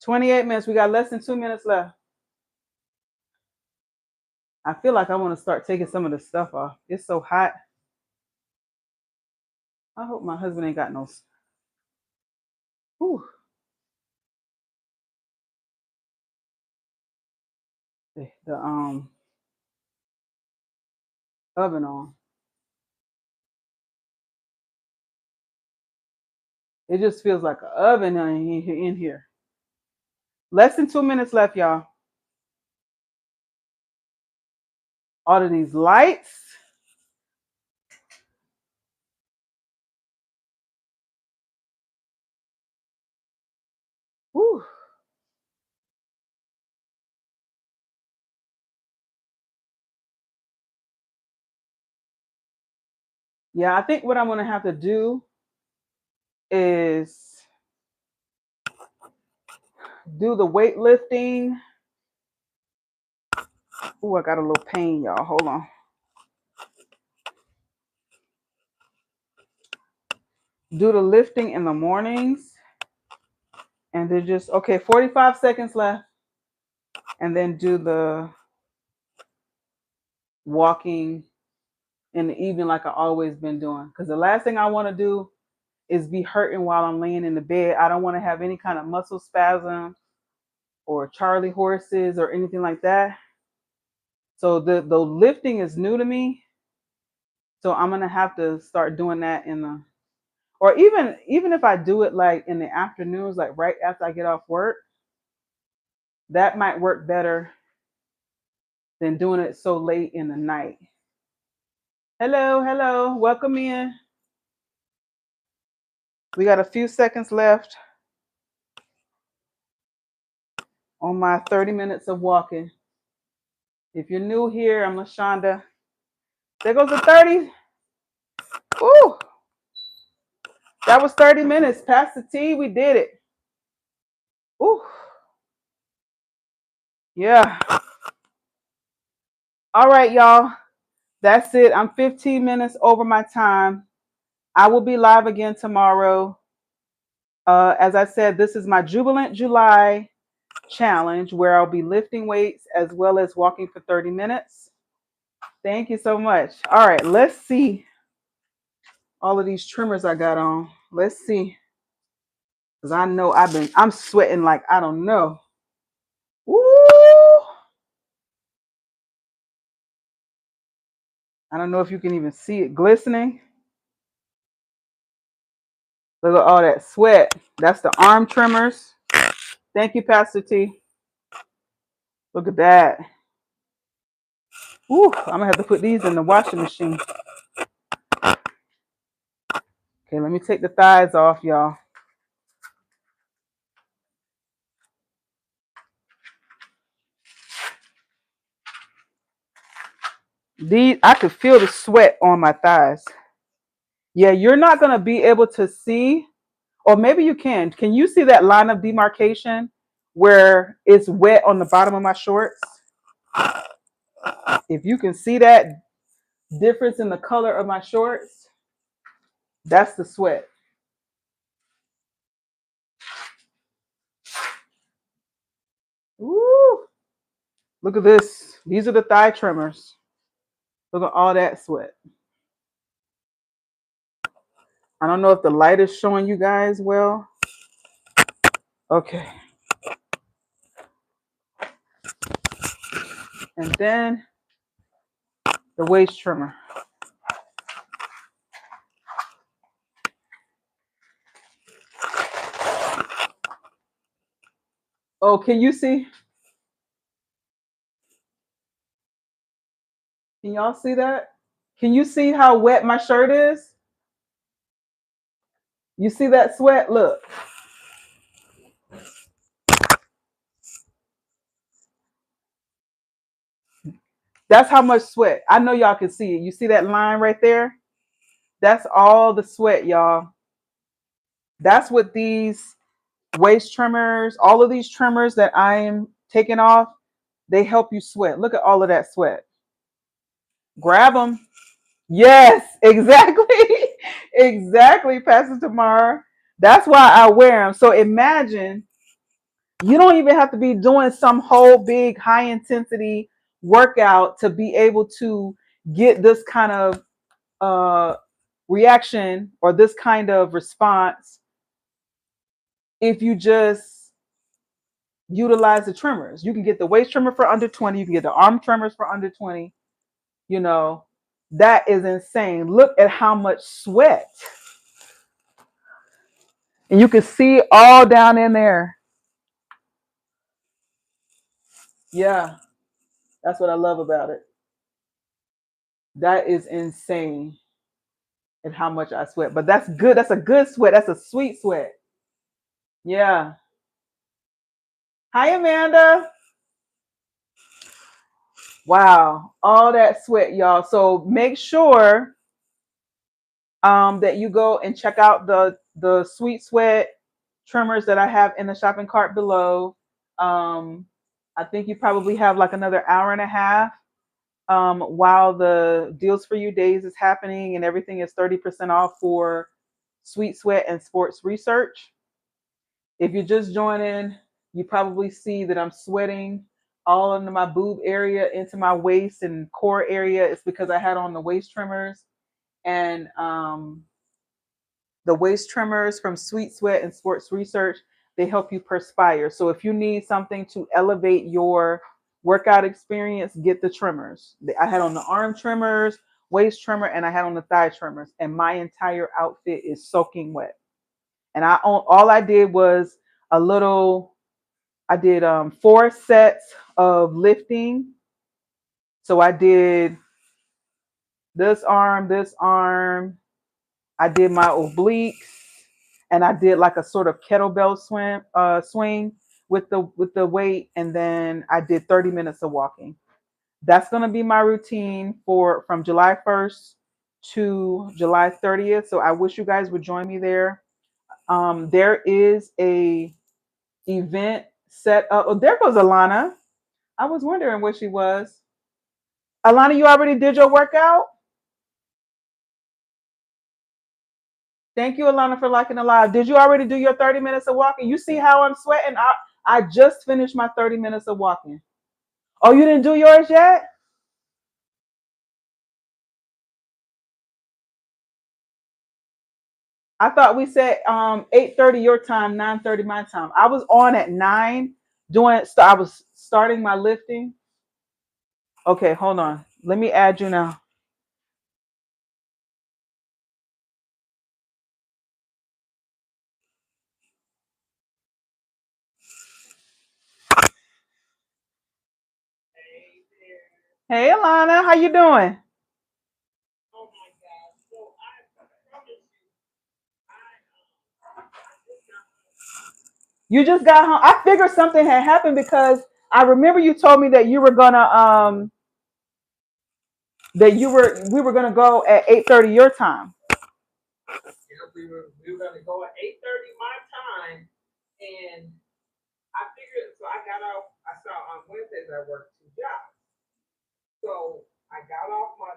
28 minutes. We got less than 2 minutes left. I feel like I want to start taking some of the stuff off. It's so hot. I hope my husband ain't got no. Ooh, the oven on. It just feels like an oven in here. Less than 2 minutes left, y'all. All of these lights. Whew. Yeah, I think what I'm gonna have to do is do the weightlifting. Oh, I got a little pain, y'all. Hold on. Do the lifting in the mornings. And then just, okay, 45 seconds left. And then do the walking in the evening like I always been doing. Because the last thing I want to do is be hurting while I'm laying in the bed. I don't want to have any kind of muscle spasm or Charlie horses or anything like that. So the lifting is new to me. So I'm gonna have to start doing that in the, or even if I do it like in the afternoons, like right after I get off work, that might work better than doing it so late in the night. Hello, hello. Welcome in. We got a few seconds left on my 30 minutes of walking. If you're new here, I'm LaShonda. There goes the 30. Ooh, that was 30 minutes. Past the T, we did it. Ooh, yeah. All right, y'all. That's it. I'm 15 minutes over my time. I will be live again tomorrow. As I said, this is my Jubilant July challenge where I'll be lifting weights as well as walking for 30 minutes. Thank you so much. All right, let's see all of these trimmers I got on. Let's see. Because I know I'm sweating like I don't know. Woo! I don't know if you can even see it glistening. Look at all that sweat. That's the arm trimmers. Thank you, Pastor T. Look at that. Ooh, I'm gonna have to put these in the washing machine. Okay, let me take the thighs off, y'all. I could feel the sweat on my thighs. Yeah, you're not gonna be able to see, or maybe you can. Can you see that line of demarcation where it's wet on the bottom of my shorts? If you can see that difference in the color of my shorts, that's the sweat. Ooh, look at this. These are the thigh trimmers. Look at all that sweat. I don't know if the light is showing you guys well. Okay. And then the waist trimmer. Oh, can you see? Can y'all see that? Can you see how wet my shirt is? You see that sweat? Look. That's how much sweat. I know y'all can see it. You see that line right there? That's all the sweat, y'all. That's what these waist trimmers, all of these trimmers that I am taking off, they help you sweat. Look at all of that sweat. Grab them. Yes, exactly. Exactly, Pastor Tamara. That's why I wear them. So imagine you don't even have to be doing some whole big high intensity workout to be able to get this kind of reaction or this kind of response if you just utilize the trimmers. You can get the waist trimmer for under 20, you can get the arm trimmers for under 20. You know, that is insane. Look at how much sweat. And you can see all down in there. Yeah, that's what I love about it. That is insane at how much I sweat. But that's good. That's a good sweat. That's a sweet sweat. Yeah. Hi, Amanda. Wow. All that sweat, y'all. So make sure that you go and check out the sweet sweat trimmers that I have in the shopping cart below. I think you probably have like another hour and a half while the deals for you days is happening and everything is 30% off for sweet sweat and sports research. If you're just joining, you probably see that I'm sweating all under my boob area into my waist and core area. It's because I had on the waist trimmers and the waist trimmers from Sweet Sweat and Sports Research, they help you perspire. So if you need something to elevate your workout experience, get the trimmers. I had on the arm trimmers, waist trimmer, and I had on the thigh trimmers, and my entire outfit is soaking wet. And all I did was I did 4 sets of lifting. So I did this arm. I did my obliques, and I did like a sort of kettlebell swing with the weight, and then I did 30 minutes of walking. That's gonna be my routine for from July 1st to July 30th. So I wish you guys would join me there. There is a event set up. Oh, there goes Alana. I was wondering where she was. Alana, you already did your workout? Thank you, Alana, for liking the live. Did you already do your 30 minutes of walking? You see how I'm sweating? I just finished my 30 minutes of walking. Oh, you didn't do yours yet? I thought we said 8:30 your time, 9:30 my time. I was on at 9 doing I was starting my lifting. Okay, hold on. Let me add you now. Hey Alana, how you doing? You just got home. I figured something had happened because I remember you told me that you were gonna that you were we were gonna go at 8:30 your time. Yeah, we were gonna go at 8:30 my time, and I figured so I got off. I saw on Wednesdays I worked 2 jobs, so I got off my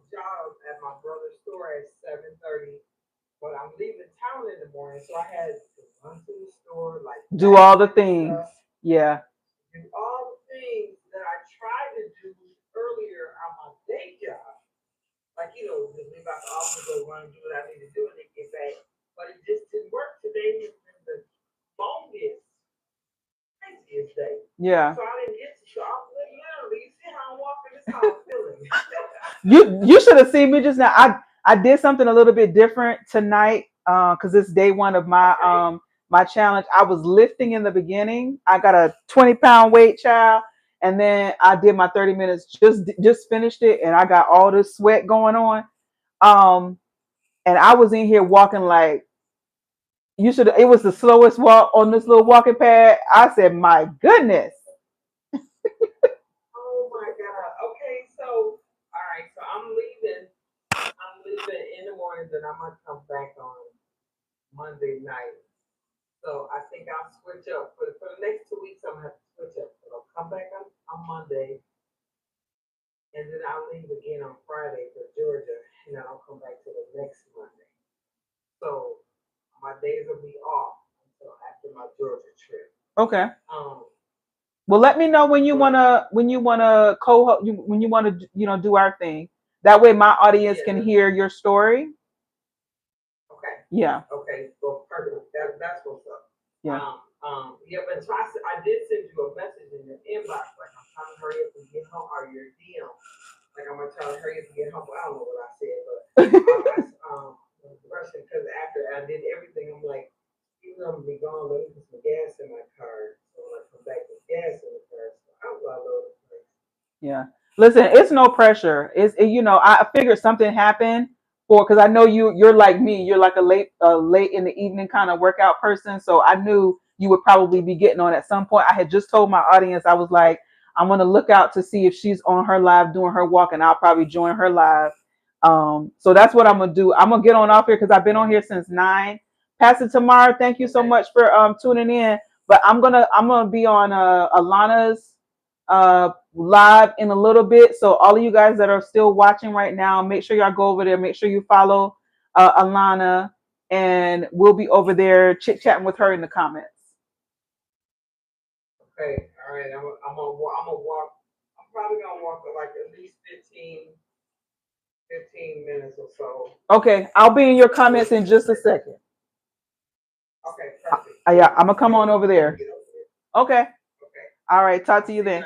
job at my brother's store at 7:30. But I'm leaving town in the morning, so I had to run to the store, like do all the things. Yeah. Do all the things that I tried to do earlier on my day job. Like, just leave out the office, go run and do what I need to do and then get back. But it just didn't work. Today has been the longest, craziest day. Yeah. So I didn't get to show. I'm literally, you see how I'm walking? This is how I'm feeling. You should have seen me just now. I did something a little bit different tonight because it's day one of my challenge. I was lifting in the beginning. I got a 20-pound weight, child, and then I did my 30 minutes. Just finished it, and I got all this sweat going on. And I was in here walking like you should. It was the slowest walk on this little walking pad. I said, "My goodness." Oh my God. Okay, so all right, so I'm leaving. I'm leaving in the mornings and I'm gonna come back on Monday night. So I think I'll switch up for the next 2 weeks. I'm gonna have to switch up. So I'll come back on Monday, and then I'll leave again on Friday for Georgia, and then I'll come back to the next Monday. So my days will be off until after my Georgia trip. Okay. Well, let me know when you wanna when you wanna do our thing. That way, my audience can hear your story. Okay. Yeah. Okay. Well, perfect. That's what's up. Yeah. Yeah, but so I did send you a message in your inbox, like I'm trying to hurry up and get home, or your DM, like I'm gonna try to hurry up and get home. I don't know what I said, but rushing because after I did everything, I'm like, even though I'm gonna be gone, let me put some gas in my car. So when I come back with gas in the car, so I'm all over the place. Yeah. Listen, it's no pressure. I figured something happened because I know you're like me. You're like a late in the evening kind of workout person. So I knew you would probably be getting on at some point. I had just told my audience, I was like, I'm gonna look out to see if she's on her live doing her walk, and I'll probably join her live. So that's what I'm gonna do. I'm gonna get on off here because I've been on here since 9. Pastor Tamara, thank you so much for tuning in. But I'm gonna be on Alana's live in a little bit. So all of you guys that are still watching right now, make sure y'all go over there. Make sure you follow Alana, and we'll be over there chit chatting with her in the comments. Okay, all right. I'm gonna walk. I'm probably gonna walk for like at least 15 minutes or so. Okay, I'll be in your comments in just a second. Okay, perfect. Yeah, I'm gonna come on over there. Okay. Okay. All right. Talk to you then.